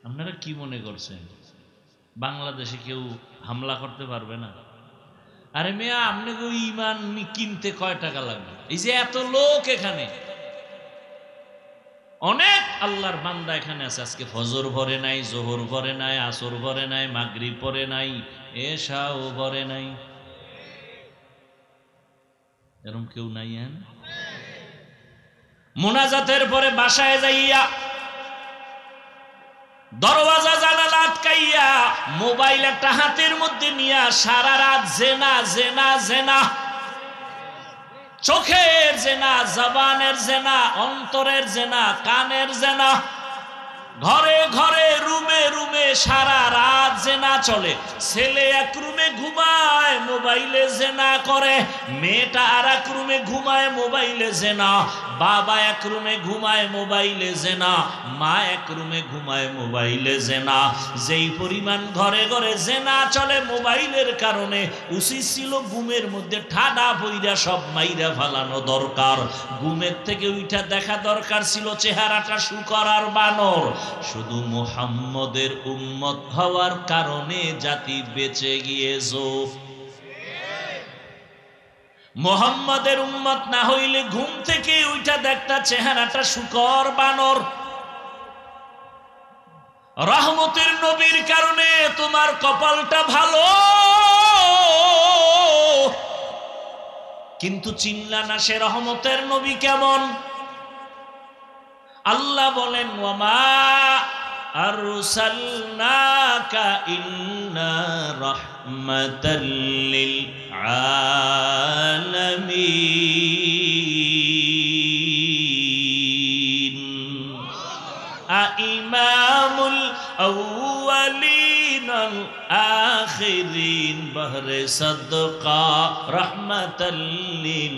আপনারা কি মনে করছেন বাংলাদেশে কেউ হামলা করতে পারবে না? আরে মেয়া, আপনাকে ইমান কিনতে কয় টাকা লাগবে? এই যে এত লোক এখানে, অনেক আল্লাহর বান্দা এখানে আছে, আজকে ফজর ভরে নাই, জোহর ভরে নাই, আসর ভরে নাই, মাগরিব পরে নাই, এশাও ভরে নাই, এরকম কেউ নাই? হ্যাঁ, মুনাজাতের পরে বাসায় যাইয়া দরওয়াজা জানালা আটকাইয়া মোবাইল একটা হাতের মধ্যে নিয়া সারা রাত জেনা জেনা জেনা, চোখের জেনা, জবানের জেনা, অন্তরের জেনা, কানের জেনা, ঘরে ঘরে রুমে রুমে সারা রাত জেনা চলে। ছেলে এক রুমে ঘুমায়, মোবাইলে জেনা করে, মেয়েটা আর এক রুমে ঘুমায়, মোবাইলে জেনা, বাবা এক রুমে ঘুমায়, মোবাইলে জেনা, মা এক রুমে ঘুমায়, মোবাইলে জেনা। যেই পরিমাণ ঘরে ঘরে জেনা চলে মোবাইলের কারণে, উচিত ছিল ঘুমের মধ্যে ঠাডা বইরা সব মাইরা ফালানো দরকার। ঘুমের থেকে উঠা দেখা দরকার ছিল চেহারাটা শুকর আর বানর। শুধু মুহাম্মদের উম্মত হওয়ার কারণে জাতি বেঁচে গিয়েছো। মুহাম্মদের উম্মত না হইলে ঘুম থেকে উঠা দেখতা চেহারাটা শুকর বানর। রহমতের নবীর কারণে তোমার কপালটা ভালো, কিন্তু চিনলা না সে রহমতের নবী কেমন। আল্লাহ বলেন, ওয়ামা আরসালনাকা ইল্লা রাহমাতাল লিল আলামিন। ইমামুল আউয়ালিন আল আখিরিন বহরে সাদকা রাহমাতাল লিল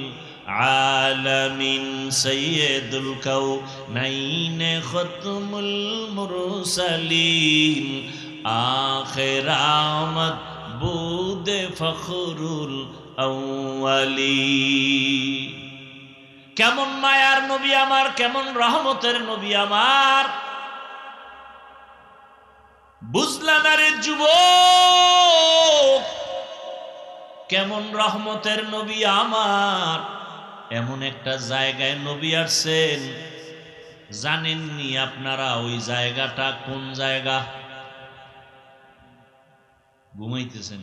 আলামিন সৈয়দুল কাউনাইন খতমুল মুরসালিন আখির আমদ বুদে ফখরুল আউয়ালিন। কেমন মায়ার নবী আমার, কেমন রহমতের নবী আমার, বুঝলা না রে যুবক? কেমন রহমতের নবী আমার। এমন একটা জায়গায় নবী আসছেন, জানেননি আপনারা ওই জায়গাটা কোন জায়গা? ঘুমাইতেছেন?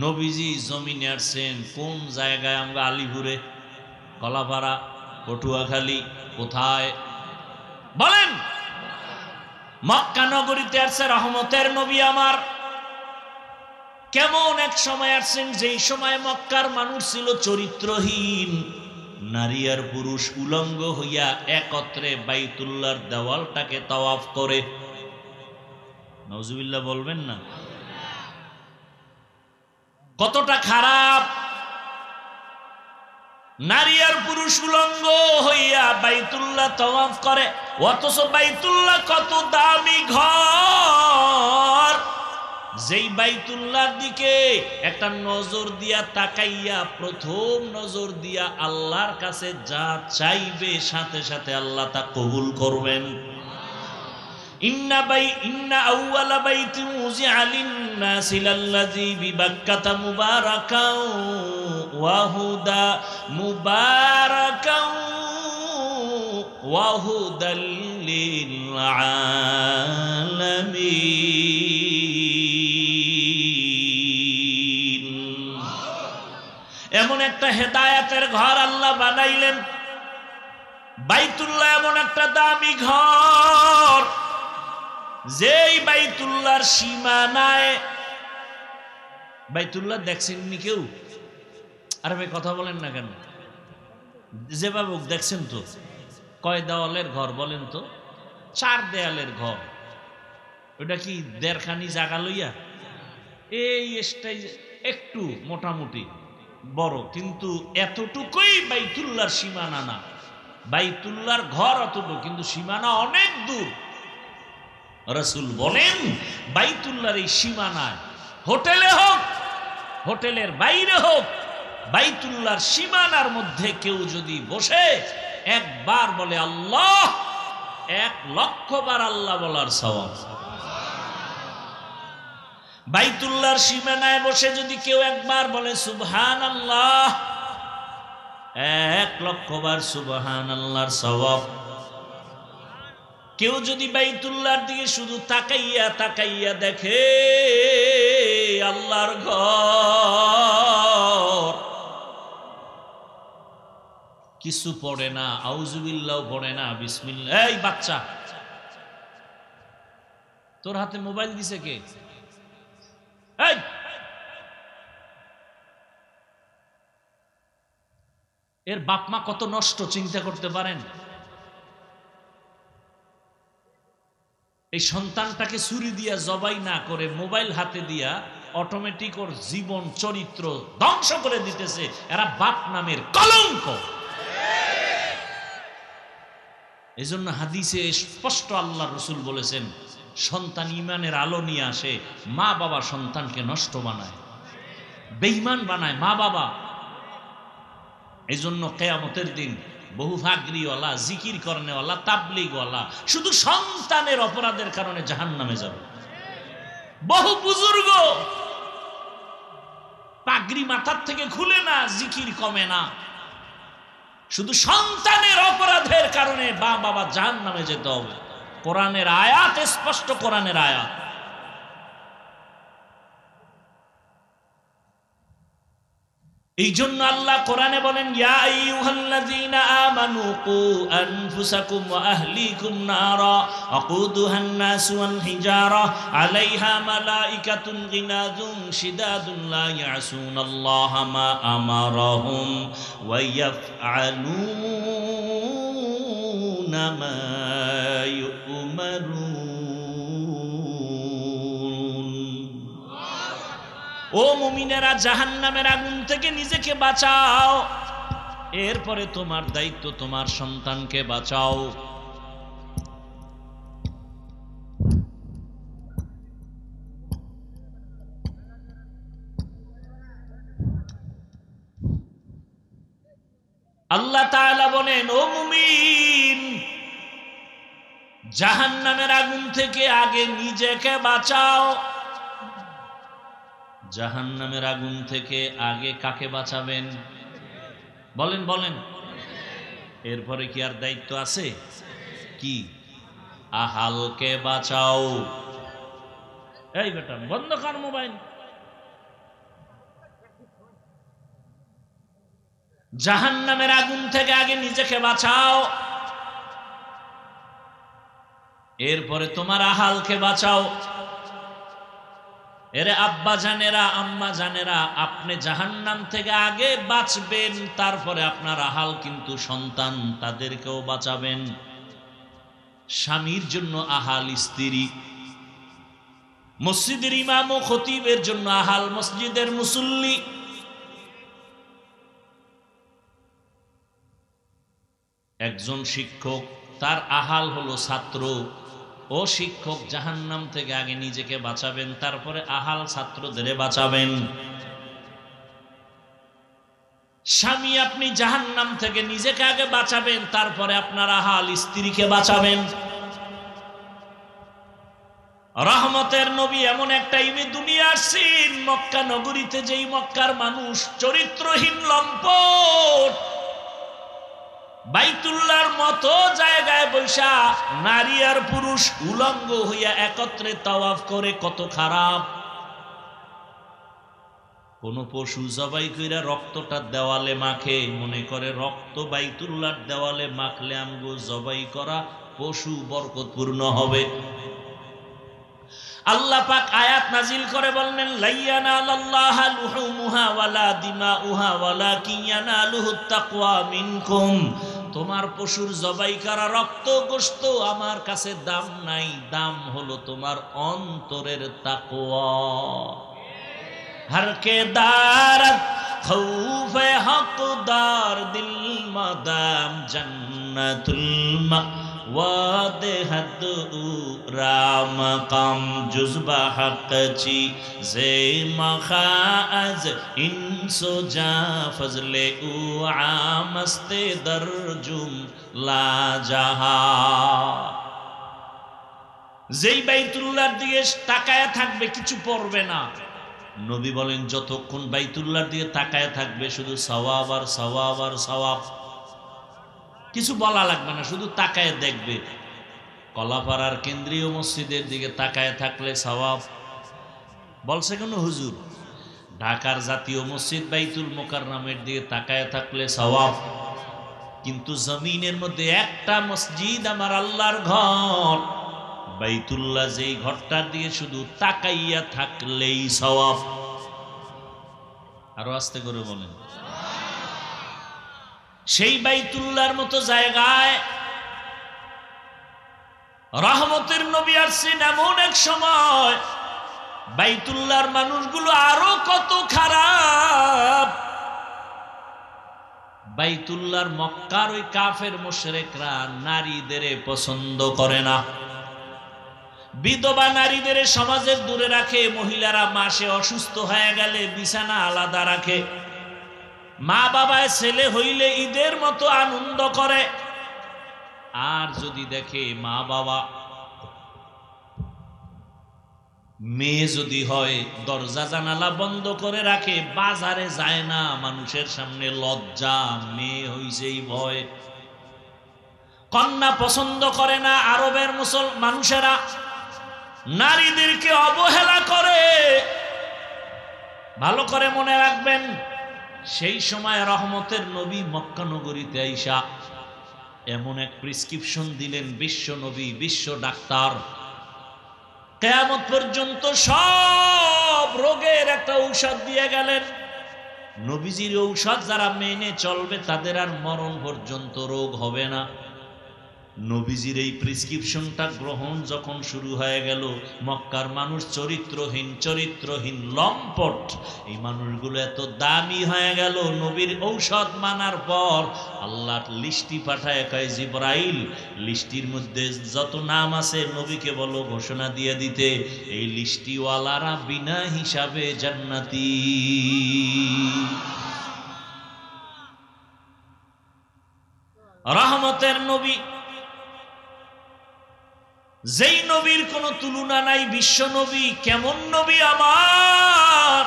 নবীজি জমিনে আসছেন কোন জায়গায়? আমরা আলিপুরে, কলাপাড়া, পটুয়াখালী, কোথায় বলেন? মক্কা নগরীতে আসছে রহমতের নবী আমার। কেমন এক সময় আসছেন যেই সময় মক্কার মানুষ ছিল চরিত্রহীন, নারী আর পুরুষ উলঙ্গ হইয়া একত্রে বাইতুল্লাহর দেওয়ালটাকে তাওয়াফ করে। নাউজুবিল্লাহ বলবেন না? কতটা খারাপ! নারী আর পুরুষ উলঙ্গ হইয়া বাইতুল্লাহ তাওয়াফ করে, অথচ বাইতুল্লাহ কত দামি ঘর। যেই বাইতুল্লাহর দিকে একটা নজর দিয়া তাকাইয়া, প্রথম নজর দিয়া আল্লাহর কাছে যা চাইবে সাথে সাথে আল্লাহ তা কবুল করবেন। ইন্না আউওয়ালা বাইতিন উযিআ লিন-নাসি লাল্লাযী বিবাক্কাতা মুবারাকাও ওয়া হুদা মুবারাকাও ওয়া হুদাল লিল আলামিন। এমন একটা হেদায়েতের ঘর আল্লাহ বানাইলেন। বাইতুল্লাহ এমন একটা দামি ঘর, যেই বাইতুল্লাহর সীমানায়, বাইতুল্লাহ দেখছেননি কেউ? আরে ভাই কথা বলেন না কেন? যেভাবে দেখছেন তো, কয় দেওয়ালের ঘর বলেন তো? 4 দেয়ালের ঘর। ওটা কি দেড়খানি জায়গা লইয়া? এই একটু মোটামুটি বড়, কিন্তু এতটুকুই বাইতুল্লাহর সীমানা না। বাইতুল্লাহর ঘর অতটুকু, কিন্তু সীমানা অনেক দূর। রাসূল বলেন বাইতুল্লাহর এই সীমানায়, হোটেলে হোক, হোটেলের বাইরে হোক, বাইতুল্লাহর সীমানার মধ্যে কেউ যদি বসে একবার বলে আল্লাহ, 1,00,000 বার আল্লাহ বলার সওয়াব। বাইতুল্লাহর সীমানায় বসে যদি কেউ একবার বলে সুবহানাল্লাহ, 1,00,000 বার সুবহানাল্লাহর সওয়াব। কেউ যদি বাইতুল্লাহর দিকে শুধু তাকাইয়া তাকাইয়া দেখে আল্লাহর ঘর, কিছু পড়ে না, আউযুবিল্লাহ পড়ে না, বিসমিল্লাহ। এই বাচ্চা, তোর হাতে মোবাইল দিছে কে? এই এর বাপ মা কত নষ্ট চিন্তা করতে পারেন? এই সন্তানটাকে ছুরি দিয়া জবাই না করে মোবাইল হাতে দিয়া অটোমেটিক ওর জীবন চরিত্র ধ্বংস করে দিতেছে। এরা বাপ নামের কলঙ্ক। এই জন্য হাদিসে স্পষ্ট আল্লাহ রসুল বলেছেন, সন্তান ইমানের আলো নিয়ে আসে, মা বাবা সন্তানকে নষ্ট বানায়, বেঈমান বানায় মা বাবা। এই জন্য কিয়ামতের দিন বহু ফাগরিওয়ালা, জিকির করনেওয়ালা, তাবলীগওয়ালা শুধু সন্তানের অপরাধের কারণে জাহান্নামে যাবে। বহু বুজুর্গ পাগড়ি মাথার থেকে খুলে না, জিকির কমে না, শুধু সন্তানের অপরাধের কারণে মা বাবা জাহান্নামে যেতে হবে। কোরআনের আয়াত স্পষ্ট, কোরআনের আয়াত। এই জন্য আল্লাহ কোরআনে বলেন, ইয়া আইয়ুহাল্লাযীনা আমানু কু আনফুসাকুম ওয়া আহলিকুম নারা আকুদুহান নাসু ওয়াল হিজারা আলাইহা মালাইকাতুন গিনাযুন শিদাদুন লা ইয়াসুনাল্লাহা মা আমারাহুম ওয়া ইয়াফআলুনা মা ইউমারুন। ও মুমিনেরা, জাহান্নামের আগুন থেকে নিজেকে বাঁচাও, এরপরে তোমার দায়িত্ব তোমার সন্তানকে বাঁচাও। আল্লাহ তাআলা বলেন, ও মুমিন, জাহান্নামের আগুন থেকে আগে নিজেকে বাঁচাও। জাহান্নামের আগুন থেকে আগে কাকে বাঁচাবেন? বলেন বলেন। এরপরে কি আর দায়িত্ব আছে? কি? আহালকে বাঁচাও। এই বেটা, বন্ধ কর মোবাইল। জাহান্নামের আগুন থেকে আগে নিজেকে বাঁচাও, এরপরে তোমার আহালকে বাঁচাও। এরে আব্বা জানেরা, আম্মা জানেরা, আপনি জাহান্নাম থেকে আগে বাঁচবেন, তারপরে আপনার আহাল কিন্তু সন্তান, তাদেরকেও বাঁচাবেন। স্বামীর জন্য আহাল স্ত্রী, মসজিদের ইমাম ও খতিবের জন্য আহাল মসজিদের মুসল্লি, একজন শিক্ষক, তার আহাল হলো ছাত্র। ও শিক্ষক, জাহান্নাম থেকে আগে নিজেকে বাঁচাবেন, তারপরে আহাল ছাত্রদের বাঁচাবেন। স্বামী, আপনি জাহান্নাম থেকে নিজেকে আগে বাঁচাবেন, তারপরে আপনার আহাল স্ত্রীকে বাঁচাবেন। রহমতের নবী এমন একটা ইমে দুনিয়া আসছেন, মক্কা নগরীতে, যেই মক্কার মানুষ চরিত্রহীন, লম্পট, বাইতুল্লাহর মতো জায়গায় বৈশা নারী আর পুরুষ উলঙ্গ হইয়া একত্রে তাওয়াফ করে, কত খারাপ। কোন পশু জবাই কইরা রক্তটা দেওয়ালে মাখে, মনে করে রক্ত বাইতুল্লাহর দেওয়ালে মাখলে আমগো জবাই করা পশু বরকতপূর্ণ হবে। আল্লাহ পাক আয়াত নাজিল করে বললেন, লাইয়ানালাল্লাহা লুহুমুহা ওয়ালা দিমাউহা ওয়ালাকিন ইয়ানালুহুত তাকওয়া মিনকুম। তোমার পশুর জবাই করা রক্ত গোশত আমার কাছে দাম নাই, দাম হলো তোমার অন্তরের তাকওয়া। हर के दारत खौफे हकदार दिल मदाम जन्नतुल मवादे हद राम कम जुज़्बा हक़ची ज़े मखाज़ इंसो जा फज़ले उ आमस्ते दरजुम ला जहा। যেই বাইতুল্লাহর দিকে তাকায় থাকবে কিছু পড়বে না। নবী বলেন যতক্ষণ বাইতুল্লাহর দিকে তাকায় থাকবে শুধু সওয়াব আর সওয়াব আর সওয়াব, কিছু বলা লাগবে না, শুধু তাকায় দেখবে। কলাপাড়ার কেন্দ্রীয় মসজিদের দিকে তাকায় থাকলে সওয়াব বলছে কেন হুজুর? ঢাকার জাতীয় মসজিদ বাইতুল মোকাররমের দিকে তাকায় থাকলে সওয়াব। কিন্তু জমিনের মধ্যে একটা মসজিদ আমার আল্লাহর ঘর বাইতুল্লাহ, যেই ঘরটার দিকে শুধু তাকাইয়া থাকলেই সওয়াব। আরো আস্তে করে বলেন। সেই বাইতুল্লাহর মতো জায়গায় রহমতের নবী আসছেন এমন এক সময় বাইতুল্লাহর মানুষগুলো আরো কত খারাপ। বাইতুল্লাহর মক্কার ওই কাফের মুশরিকরা নারীদের পছন্দ করে না, বিধবা নারীদের সমাজের দূরে রাখে, মহিলারা মাসে অসুস্থ হয়ে গেলে বিছানা আলাদা রাখে, মা বাবায় ছেলে হইলে ঈদের মতো আনন্দ করে। আর যদি দেখে মা বাবা মেয়ে যদি হয় দরজা জানালা বন্ধ করে রাখে, বাজারে যায় না, মানুষের সামনে লজ্জা, মেয়ে হইছেই ভয়। কন্যা পছন্দ করে না, আরবের মানুষেরা নারীদেরকে অবহেলা করে। ভালো করে মনে রাখবেন, সেই সময় রহমতের নবী মক্কা নগরীতে আইসা এমন এক প্রেসক্রিপশন দিলেন, বিশ্ব নবী, বিশ্ব ডাক্তার, কিয়ামত পর্যন্ত সব রোগের একটা ঔষধ দিয়ে গেলেন। নবীজির ঔষধ যারা মেনে চলবে তাদের আর মরণ পর্যন্ত রোগ হবে না। নবীজির এই প্রেসক্রিপশনটা গ্রহণ যখন শুরু হয়ে গেল, মক্কার মানুষ চরিত্রহীন লম্পট, এই মানুষগুলো এত দামি হয়ে গেল। নবীর ঔষধ মানার পর আল্লাহ লিস্টি পাঠায়, কয় জিবরাইল লিস্টির মধ্যে যত নাম আছে নবীকে বলো ঘোষণা দিয়ে দিতে, এই লিস্টিওয়ালারা বিনা হিসাবে জান্নাতি। রহমতের নবী, যেই নবীর কোনো তুলনা নাই, বিশ্ব নবী। কেমন নবী আমার?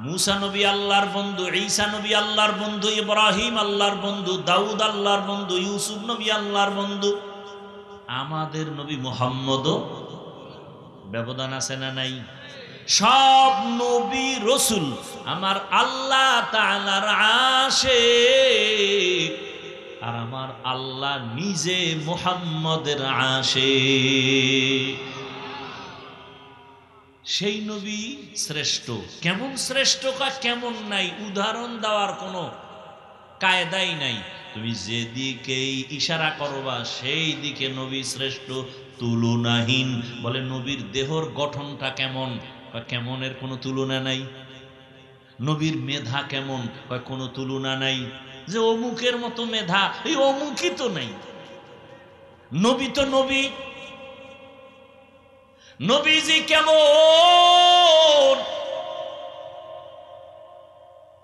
মুসা নবী আল্লাহর বন্ধু, ঈসা নবী আল্লাহর বন্ধু, ইব্রাহিম আল্লাহর বন্ধু, দাউদ আল্লাহর বন্ধু, ইউসুফ নবী আল্লাহর বন্ধু। আমাদের নবী মুহাম্মদও ব্যবধান আছে না নাই? সব নবী রসুল আমার আল্লাহ তাআলার আশিক, আর আমার আল্লাহ নিজে মুহাম্মদের আশিক। সেই নবী শ্রেষ্ঠ। কেমন শ্রেষ্ঠ কেমন নাই উদাহরণ দেওয়ার কোনো কায়দাই নাই। তুমি যেদিকেই ইশারা করবা সেই দিকে নবী শ্রেষ্ঠ, তুলনাহীন। বলে নবীর দেহর গঠনটা কেমন? কেমনের কোনো তুলনা নাই। নবীর মেধা কেমন? কোনো তুলনা নাই। যে অমুকের মতো মেধা, এই অমুকই তো নাই। নবী তো নবী। নবীজি কেমন?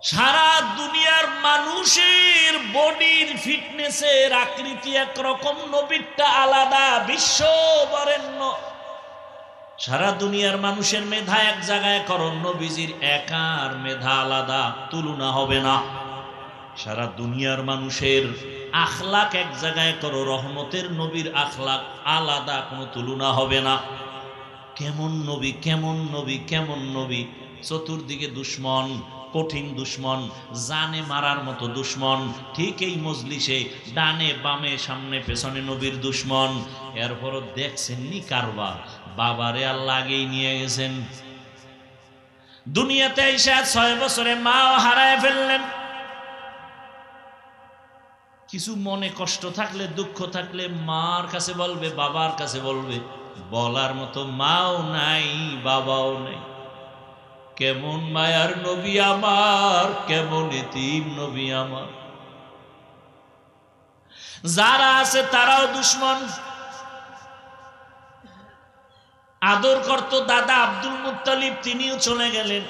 সারা দুনিয়ার মানুষের বডির ফিটনেসের আকৃতি একরকম, নবীরটা আলাদা, বিশ্ব বরেণ্য। সারা দুনিয়ার মানুষের মেধা এক জায়গায় করো, নবীজির একার মেধা আলাদা, তুলনা হবে না। সারা দুনিয়ার মানুষের আখলাক এক জায়গায় করো, রহমতের নবীর আখলাক আলাদা, কোনো তুলনা হবে না। কেমন নবী, কেমন নবী, কেমন নবী! চতুর্দিকে দুশ্মন, কঠিন দুশ্মন, জানে মারার মতো দুশ্মন। ঠিক এই মজলিসে ডানে বামে সামনে পেছনে নবীর দুশ্মন। এরপরও দেখছেননি কারবার, বাবারে আল্লাহ আগেই নিয়ে গেছেন। দুনিয়াতে এসে 6 বছরে মাও হারায় ফেললেন। কিছু মনে কষ্ট থাকলে, দুঃখ থাকলে মার কাছে বলবে, বাবার কাছে বলবে। বলার মতো মাও নাই, বাবাও নাই। কেমন মায়ার নবী আমার, কেমন এতিম নবী আমার। যারা আছে তারাও দুশ্মন। আদর করত দাদা আব্দুল মুত্তালিব, তিনিও চলে গেলেন।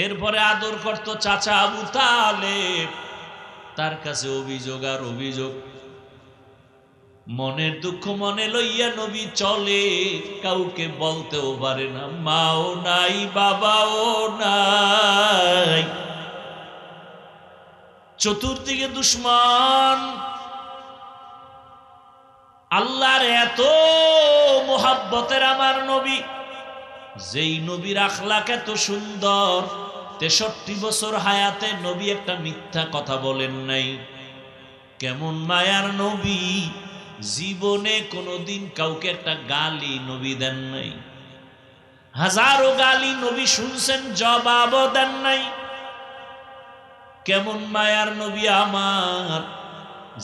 এরপরে আদর করত চাচা আবু তালেব, তার কাছে অভিযোগ আর অভিযোগ। মনের দুঃখ মনে লইয়া নবী চলে, কাউকে বলতেও পারে না, মাও নাই বাবাও নাই, চতুর্দিকে দুশ্মন। আল্লাহর এত মোহাব্বতের আমার নবী, যেই নবীর আখলাক এত সুন্দর, 63 বছর হায়াতে নবী একটা মিথ্যা কথা বলেন নাই। কেমন মায়ার নবী, জীবনে কোনোদিন কাউকে একটা গালি নবী দেন নাই। হাজারো গালি নবী শুনছেন, জবাবও দেন নাই। কেমন মায়ার নবী আমার,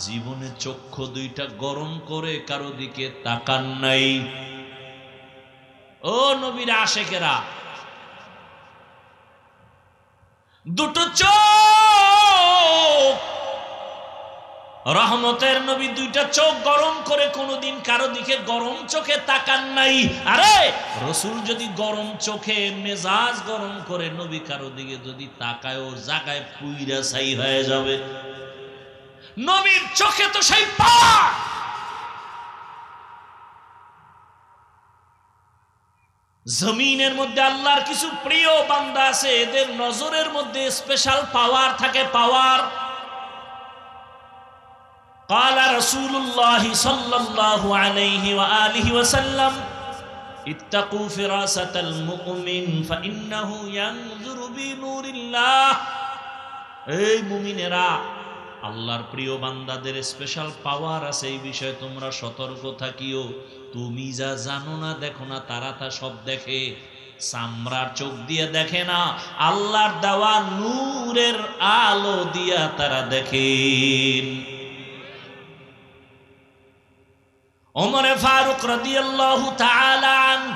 জীবনে চক্ষু দুইটা গরম করে কারো দিকে তাকান নাই। ও নবীর আশেকেরা, দুটো চোখ, রহমতের নবী দুইটা চোখ গরম করে কোনোদিন কারো দিকে গরম চোখে তাকান নাই। আরে রসুল যদি গরম চোখে মেজাজ গরম করে নবী কারো দিকে যদি তাকায়, ও জায়গায় পুইরা ছাই হয়ে যাবে। নবীর চোখে তো সেই পাক। জমিনের মধ্যে আল্লাহর কিছু প্রিয় বান্দা আছে, এদের নজরের মধ্যে স্পেশাল পাওয়ার থাকে, পাওয়ার। قال رسول الله صلى الله عليه وآله وسلم اتقوا فراسة المؤمن فإنه ينظر بنور الله। এই মুমিনেরা, আল্লাহর প্রিয় বান্দাদের স্পেশাল পাওয়ার আছে, এই বিষয়ে তোমরা সতর্ক থাকিও। তুমি যা জানো না, দেখো না, তারা তা সব দেখে। চামড়ার চোখ দিয়ে দেখে না, আল্লাহর দেওয়া নূরের আলো দিয়া তারা দেখেন। ওমরে ফারুক রাদিয়াল্লাহু তাআলা আনহু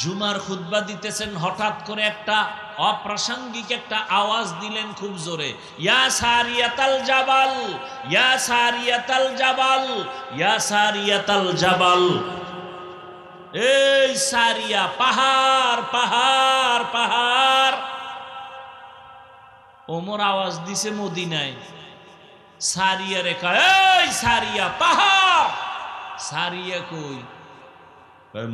জুমার খুতবা দিতেছেন, হঠাৎ করে একটা অপ্রাসঙ্গিক একটা আওয়াজ দিলেন খুব জোরে, ইয়া সারিয়াতাল জাবাল, ইয়া সারিয়াতাল জাবাল, ইয়া সারিয়াতাল জাবাল। এই সারিয়া, পাহাড় পাহাড় পাহাড়। ওমর আওয়াজ দিছে মদিনায়, সারিয়া রেখা, এই সারিয়া পাহাড়। সারিয়া কই?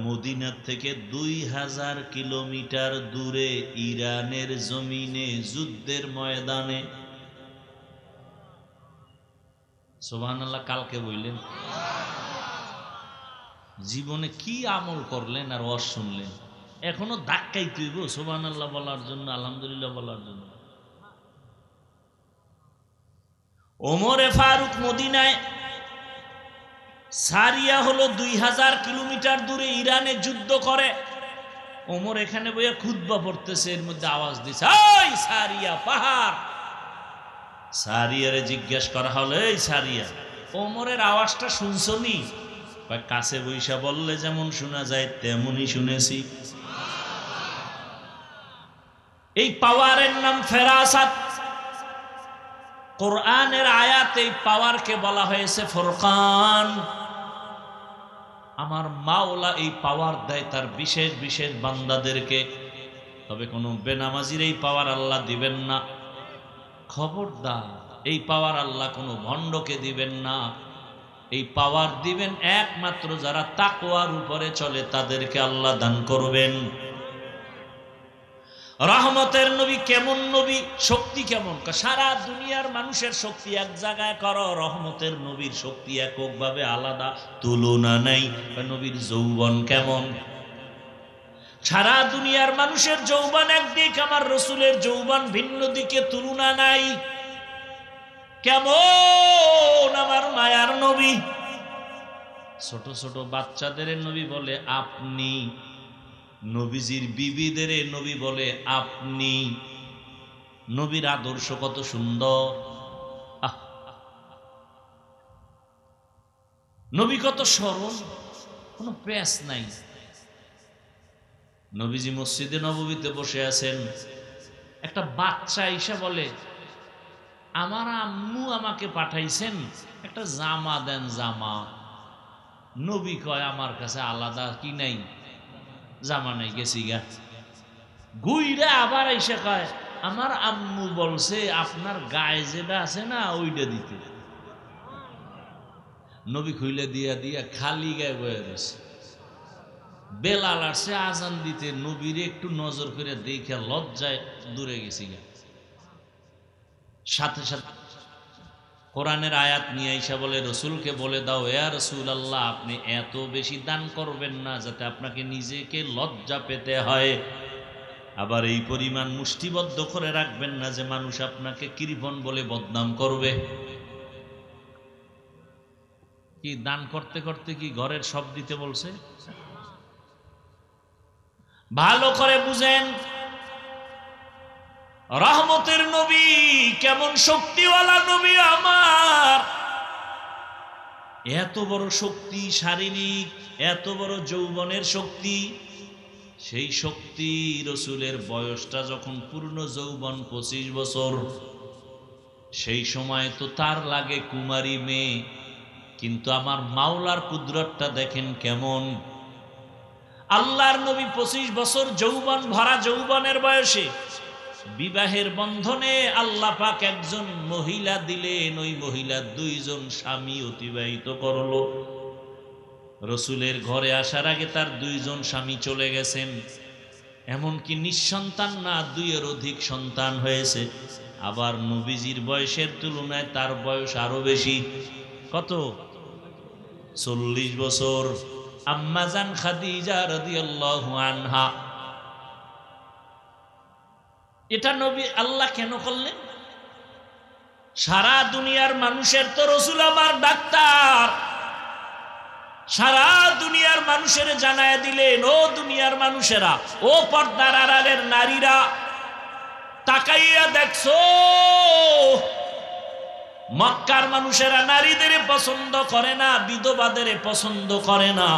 মদিনার থেকে 2000 কিলোমিটার দূরে ইরানের জমিনে যুদ্ধের ময়দানে। সুবহানাল্লাহ। কালকে বললেন জীবনে কি আমল করলেন আর ওয়াজ শুনলেন, এখনো ধাক্কাই তুইব সুবহানাল্লাহ বলার জন্য, আলহামদুলিল্লাহ বলার জন্য। ওমরে ফারুক মদিনায়, সারিয়া হলো 2000 কিলোমিটার দূরে, ইরানে যুদ্ধ করে। ওমর এখানে বইয়া খুতবা পড়তেছে, এর মধ্যে আওয়াজ দিছে, এই সারিয়া পাহাড়। সারিয়ারে জিজ্ঞেস করা হলো, এই সারিয়া, ওমরের আওয়াজটা শুনছনি? কাছে বইসা বললে যেমন শোনা যায় তেমনই শুনেছি। এই পাওয়ারের নাম ফেরাসাত। কোরআনের আয়াতে এই পাওয়ারকে বলা হয়েছে ফুরকান। আমার মাওলা এই পাওয়ার দেয় তার বিশেষ বিশেষ বান্দাদেরকে, তবে কোনো বেনামাজির এই পাওয়ার আল্লাহ দিবেন না। খবরদার, এই পাওয়ার আল্লাহ কোনো ভণ্ডকে দিবেন না। এই পাওয়ার দিবেন একমাত্র যারা তাকওয়ার উপরে চলে, তাদেরকে আল্লাহ দান করবেন। রহমতের নবী কেমন নবী, শক্তি কেমন? সারা দুনিয়ার মানুষের শক্তি এক জায়গায় করো, রহমতের নবীর শক্তি এককভাবে আলাদা, তুলনা নাই। নবীর যৌবন কেমন? সারা দুনিয়ার মানুষের যৌবন একদিক, আমার রসুলের যৌবন ভিন্ন দিকে, তুলনা নাই। কেমন আমার মায়ার নবী! ছোট ছোট বাচ্চাদের নবী বলে আপনি, নবীজির বিবিদের নবী বলে আপনি। নবীর আদর্শ কত সুন্দর! নবী কত সরল, কোনো প্যাঁচ নাই। নবীজি মসজিদে নববীতে বসে আছেন, একটা বাচ্চা এসে বলে, আমার আম্মু আমাকে পাঠাইছেন, একটা জামা দেন জামা। নবী কয়, আমার কাছে আলাদা কি নাই, জামা নাই, গেছি গা। গুইরা আবার এসে কয়, আমার আম্মু বলছে আপনার গায়ে যেটা আছে না ওইটা দিতে। নবী খুইলে দিয়া দিয়া খালি গায়ে বয়ে রয়েছে। বেলাল আসছে আজান দিতে, নবীরে একটু নজর করে দেখে লজ্জায় দূরে গেছি গা। সাথে সাথে কোরআনের আয়াত নিয়ে আইসা বলে, রসুলকে বলে দাও, ইয়া রাসূলুল্লাহ আপনি এত বেশি দান করবেন না যাতে আপনাকে নিজেকে লজ্জা পেতে হয়, আবার এই পরিমাণ মুষ্টিবদ্ধ করে রাখবেন না যে মানুষ আপনাকে কৃপণ বলে বদনাম করবে। কি দান করতে করতে কি ঘরের সব দিতে বলছে? ভালো করে বুঝেন, রহমতের নবী কেমন শক্তিওয়ালা নবী আমার। এত বড় শক্তি শারীরিক, এত বড় যৌবনের শক্তি, সেই শক্তি রসুলের বয়সটা যখন পূর্ণ যৌবন 25 বছর, সেই সময় তো তার লাগে কুমারী মেয়ে, কিন্তু আমার মাওলার কুদরতটা দেখেন কেমন। আল্লাহর নবী 25 বছর যৌবন ভরা যৌবনের বয়সে বিবাহের বন্ধনে আল্লাহ পাক একজন মহিলা দিলেন, ওই মহিলা 2 জন স্বামী অতিবাহিত করলো। রসুলের ঘরে আসার আগে তার 2 জন স্বামী চলে গেছেন, এমনকি নিঃসন্তান না 2-এর অধিক সন্তান হয়েছে। আবার নবীজির বয়সের তুলনায় তার বয়স আরো বেশি। কত? 40 বছর। আম্মাজান খাদিজা রাদিয়াল্লাহু আনহা, এটা নবী আল্লাহ কেন করলেন? সারা দুনিয়ার মানুষের তো রসুল আমার ডাক্তার, সারা দুনিয়ার মানুষের জানায় দিলেন, ও দুনিয়ার মানুষেরা, ও পর্দার আড়ালের নারীরা, তাকাইয়া দেখছো মক্কার মানুষেরা নারীদের পছন্দ করে না, বিধবাদের পছন্দ করে না।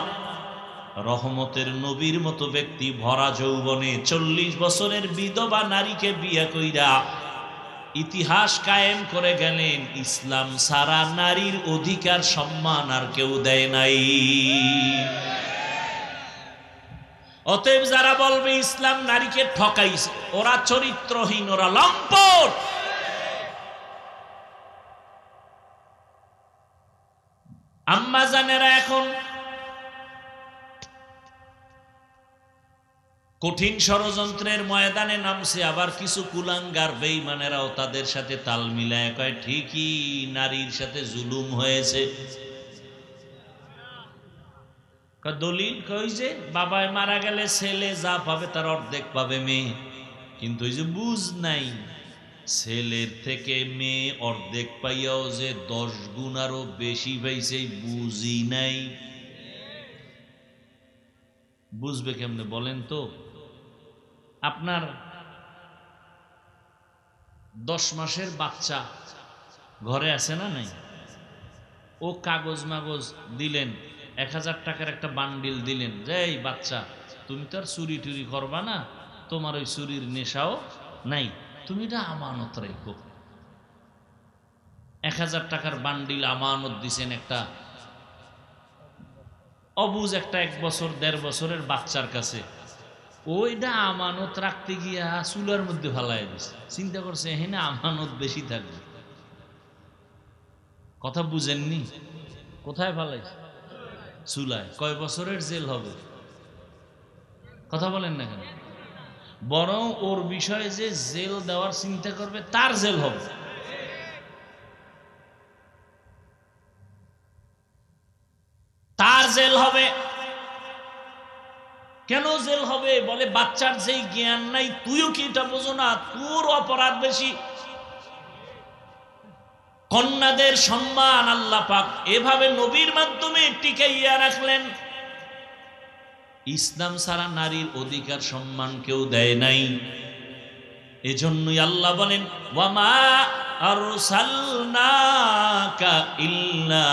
রহমতের নবীর মতো ব্যক্তি ভরা যৌবনে 40 বছরের বিধবা নারীকে বিয়ে কইরা ইতিহাস কায়েম করে গেলেন। ইসলাম সারা নারীর অধিকার সম্মান আর কেউ দেয় নাই। অতএব যারা বলবে ইসলাম নারীকে ঠকাইছে, ওরা চরিত্রহীন, ওরা লম্পট। আম্মা জানেরা এখন কঠিন ষড়যন্ত্রের ময়দানে নামছে, আবার কিছু কুলাঙ্গার বেঈমানেরাও তাদের সাথে তাল মিলায় কয়, ঠিকই নারীর সাথে জুলুম হয়েছে। দলিল কই যে বাবায় মারা গেলে ছেলে যা পাবে তার অর্ধেক পাবে মেয়ে, কিন্তু ওই যে বুঝ নাই, ছেলের থেকে মেয়ে অর্ধেক পাইয়াও যে 10 গুণ আরো বেশি পাইছে, বুঝি নাই। বুঝবে কেমনে বলেন তো? আপনার 10 মাসের বাচ্চা ঘরে আছে না নাই, ও কাগজ মাগজ দিলেন, 1000 টাকার একটা বান্ডিল দিলেন, যে এই বাচ্চা তুমি তো আর চুরি টুরি করবা না, তোমার ওই চুরির নেশাও নাই, তুমি এটা আমানত রাখো। 1000 টাকার বান্ডিল আমানত দিছেন একটা অবুজ একটা 1 বছর 1.5 বছরের বাচ্চার কাছে। ওইটা আমানত রাখতে গিয়া চুলার মধ্যে ফালাই দিছে, চিন্তা করছে এখানে আমানত বেশি থাকবে। কথা বুঝেননি? কোথায় ফালাইছে? চুলায়। কয় বছরের জেল হবে? কথা বলেন না কেন? বরং ওর বিষয়ে যে জেল দেওয়ার চিন্তা করবে তার জেল হবে। তার জেল হবে। কেন জেল হবে? বলে বাচ্চার যেই জ্ঞান নাই, তুইও কি এটা বোঝো না, তোর অপরাধ বেশি। কন্যাদের সম্মান আল্লাহ পাক এভাবে নবীর মাধ্যমে টিকাইয়া রাখলেন। ইসলাম ছাড়া নারীর অধিকার সম্মান কেউ দেয় নাই। এজন্যই আল্লাহ বলেন, ওয়ামা আরসালনাকা ইল্লা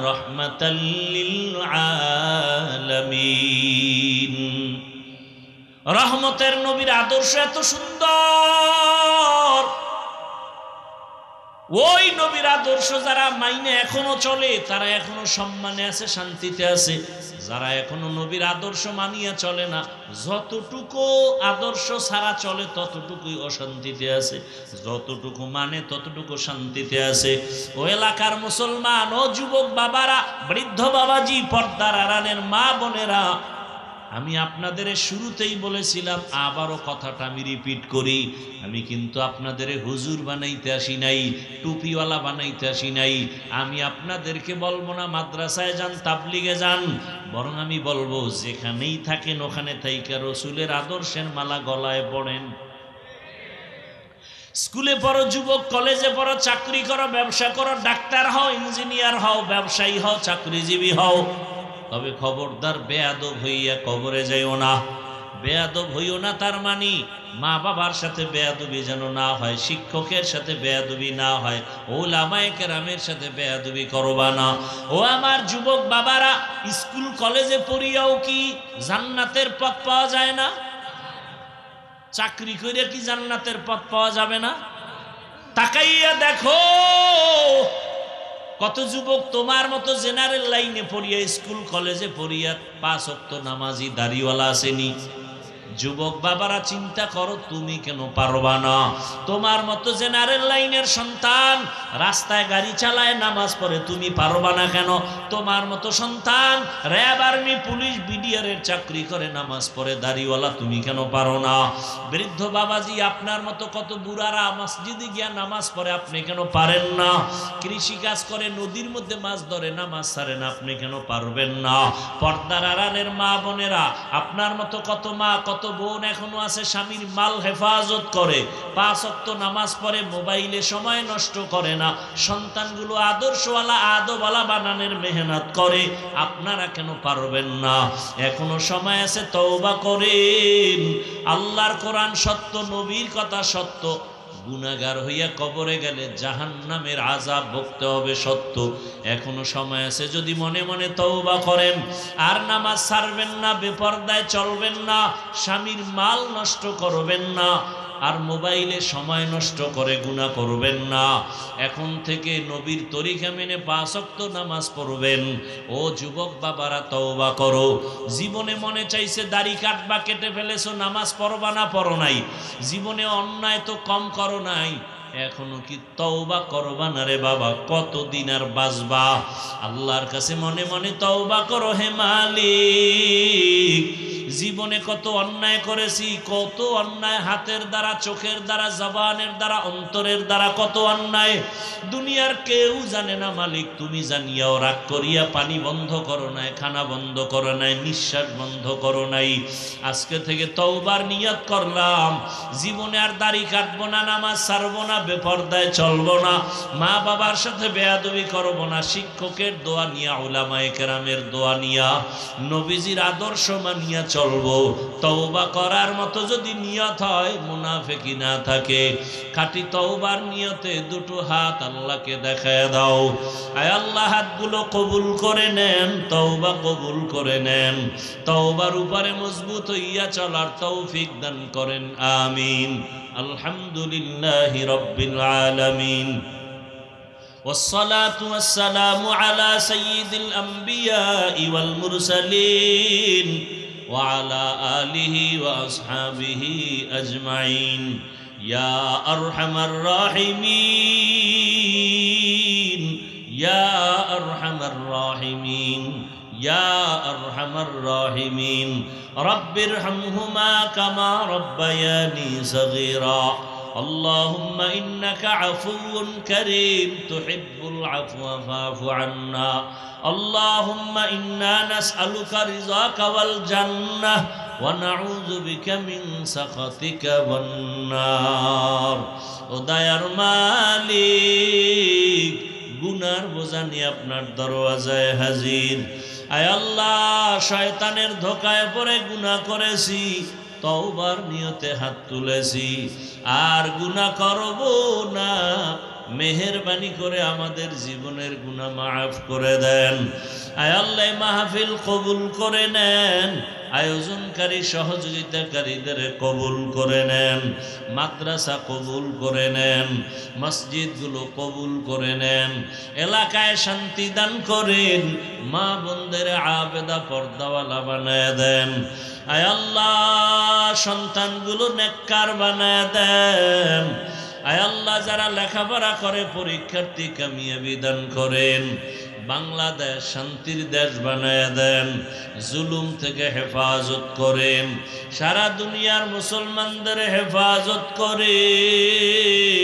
রাহমাতাল লিল আলামিন। রহমতের নবীর আদর্শ এত সুন্দর, ওই নবীর আদর্শ যারা মাইনে এখনো চলে তারা এখনো সম্মানে আছে, শান্তিতে আছে। যারা এখনো নবীর আদর্শ মানিয়া চলে না, যতটুকু আদর্শ ছাড়া চলে ততটুকুই অশান্তিতে আছে, যতটুকু মানে ততটুকু শান্তিতে আছে। ও এলাকার মুসলমান, ও যুবক বাবারা, বৃদ্ধ বাবাজি, পর্দার আড়ালের মা বোনেরা, আমি আপনাদের শুরুতেই বলেছিলাম, আবারও কথাটা আমি রিপিট করি, আমি কিন্তু আপনাদের হুজুর বানাইতে আসি নাই, টুপিওয়ালা বানাইতে আসি নাই। আমি আপনাদেরকে বলবো না মাদ্রাসায় যান, তাবলিগে যান, বরং আমি বলবো যেখানেই থাকেন ওখানে থাইকা রসুলের আদর্শের মালা গলায় পড়েন। স্কুলে পড়ো যুবক, কলেজে পড়ো, চাকরি করো, ব্যবসা করো, ডাক্তার হও, ইঞ্জিনিয়ার হও, ব্যবসায়ী হও, চাকরিজীবী হও, তবে খবরদার বেয়াদব হইয়া কবরে যাইও না। বেয়াদব হইও না তার মানে মা বাবার সাথে বেয়াদবি যেন না হয়, শিক্ষকের সাথে বেয়াদবি না হয়, ওলামায়ে কেরামের সাথে বেয়াদবি করবা না। ও আমার যুবক বাবারা, স্কুল কলেজে পড়িয়াও কি জান্নাতের পথ পাওয়া যায় না? চাকরি করে কি জান্নাতের পথ পাওয়া যাবে না? তাকাইয়া দেখো কত যুবক তোমার মতো জেনারেল লাইনে পড়িয়া, স্কুল কলেজে পড়িয়া 5 ওয়াক্ত নামাজি দাড়িওয়ালা আসেনি। যুবক বাবারা চিন্তা করো, তুমি কেন পারবা না? তোমার মতো জেনারেল লাইনের সন্তান রাস্তায় গাড়ি চালায়, নামাজ পড়ে, তুমি পারবা না কেন? তোমার মতো সন্তান র্যাব, আর্মি, পুলিশ, বিডিআর এর চাকরি করে, নামাজ পড়ে, দাড়িওয়ালা, তুমি কেন পারো না? বৃদ্ধ বাবাজি, আপনার মতো কত বুড়ারা মসজিদে গিয়া নামাজ পড়ে, আপনি কেন পারেন না? কৃষি কাজ করে, নদীর মধ্যে মাছ ধরে, নামাজ ছাড়েন, আপনি কেন পারবেন না? পর্দার আড়ালের মা বোনেরা, আপনার মতো কত মা, কত বোন এখনো আছে স্বামীর মাল হেফাজত করে, 5 ওয়াক্ত নামাজ পড়ে, মোবাইলে সময় নষ্ট করে না, সন্তানগুলো আদর্শওয়ালা, আদবওয়ালা বানানোর মেহনত করে, আপনারা কেন পারবেন না? এখনো সময় আছে, তওবা করেন। আল্লাহর কোরআন সত্য, নবীর কথা সত্য। গুনাহগার হইয়া কবরে গেলে জাহান্নামের আযাব ভুগতে হবে সত্য। এখনো সময় আছে, যদি মনে মনে তওবা করেন, আর নামাজ ছাড়বেন না, বেপরদায় চলবেন না, স্বামীর মাল নষ্ট করবেন না, আর মোবাইলে সময় নষ্ট করে গুনাহ করবেন না। এখন থেকে নবীর তরিকা মেনে 5 ওয়াক্ত নামাজ পড়বেন। ও যুবক বাবারা, তওবা করো। জীবনে মনে চাইছে দাড়ি কাটবা, কেটে ফেলেছো, নামাজ পড়বা না, পড়ো নাই। জীবনে অন্যায় তো কম করো নাই, এখনো কি তওবা করবা না রে বাবা? কতদিন আর বাঁচবা? আল্লাহর কাছে মনে মনে তওবা করো, হে মালিক, জীবনে কত অন্যায় করেছি, কত অন্যায়, হাতের দ্বারা, চোখের দ্বারা, জবানের দ্বারা, অন্তরের দ্বারা, কত অন্যায় দুনিয়ার কেউ জানে না মালিক, তুমি জানিয়াও রাগ করিয়া পানি বন্ধ করো নাই, খানা বন্ধ করো নাই, নিঃশ্বাস বন্ধ করো নাই। আজকে থেকে তওবার নিয়ত করলাম, জীবনে আর দাড়ি কাটবো না, নামাজ ছাড়বো না, বেপরদায় চলবো না, মা বাবার সাথে বেয়াদবি করবো না, শিক্ষকের দোয়া নিয়া, উলামায়ে কেরামের দোয়া নিয়া, নবীজির আদর্শ মানিয়া চলবো। তওবা করার মতো যদি নিয়ত হয়, মুনাফিকি না থাকে, খাঁটি তওবার নিয়তে দুটো হাত আল্লাহকে দেখায় দাও। আয় আল্লাহ, হাতগুলো কবুল করে নেন, তওবা কবুল করে নেন, তওবার উপরে মজবুত হইয়া চলার তৌফিক দান করেন, আমিন। আলহামদুলিল্লাহি রাব্বিল আলামিন, والصلاة والسلام على سيد الأنبياء والمرسلين وعلى آله وأصحابه أجمعين يا أرحم الراحمين يا أرحم الراحمين يا أرحم الراحمين رب ارحمهما كما ربياني صغيرا اللهم إنك عفو كريم تحب العفو فاعف عنا اللهم إنا نسألك رضاك والجنة ونعوذ بك من سخطك والنار ও দয়ার মালিক, গুনার বোঝা নিয়ে আপনার দরওয়াজায় হাজির। আয় আল্লাহ, শয়তানের ধোকায় পড়ে গুনাহ করেছি, তওবার নিয়তে হাত তুলেছি, আর গুনাহ করব না। মেহেরবানি করে আমাদের জীবনের গুনাহ মাফ করে দেন। আয় আল্লাহ, মাহফিল কবুল করে নেন। আয়োজনকারী সহযোগিতাকারীদের কবুল করে নেন, মাদ্রাসা কবুল করে নেন, মসজিদগুলো কবুল করে নেন, এলাকায় শান্তি দান করেন, মা বোনদের আবেদা পর্দাওয়ালা বানায় দেন। আয় আল্লাহ সন্তানগুলো নেককার বানায় দেন। আয় আল্লাহ যারা লেখাপড়া করে পরীক্ষার্থী কামিয়াবি দান করেন। বাংলাদেশ শান্তির দেশ বানায় দেন, জুলুম থেকে হেফাজত করেন, সারা দুনিয়ার মুসলমানদের হেফাজত করেন।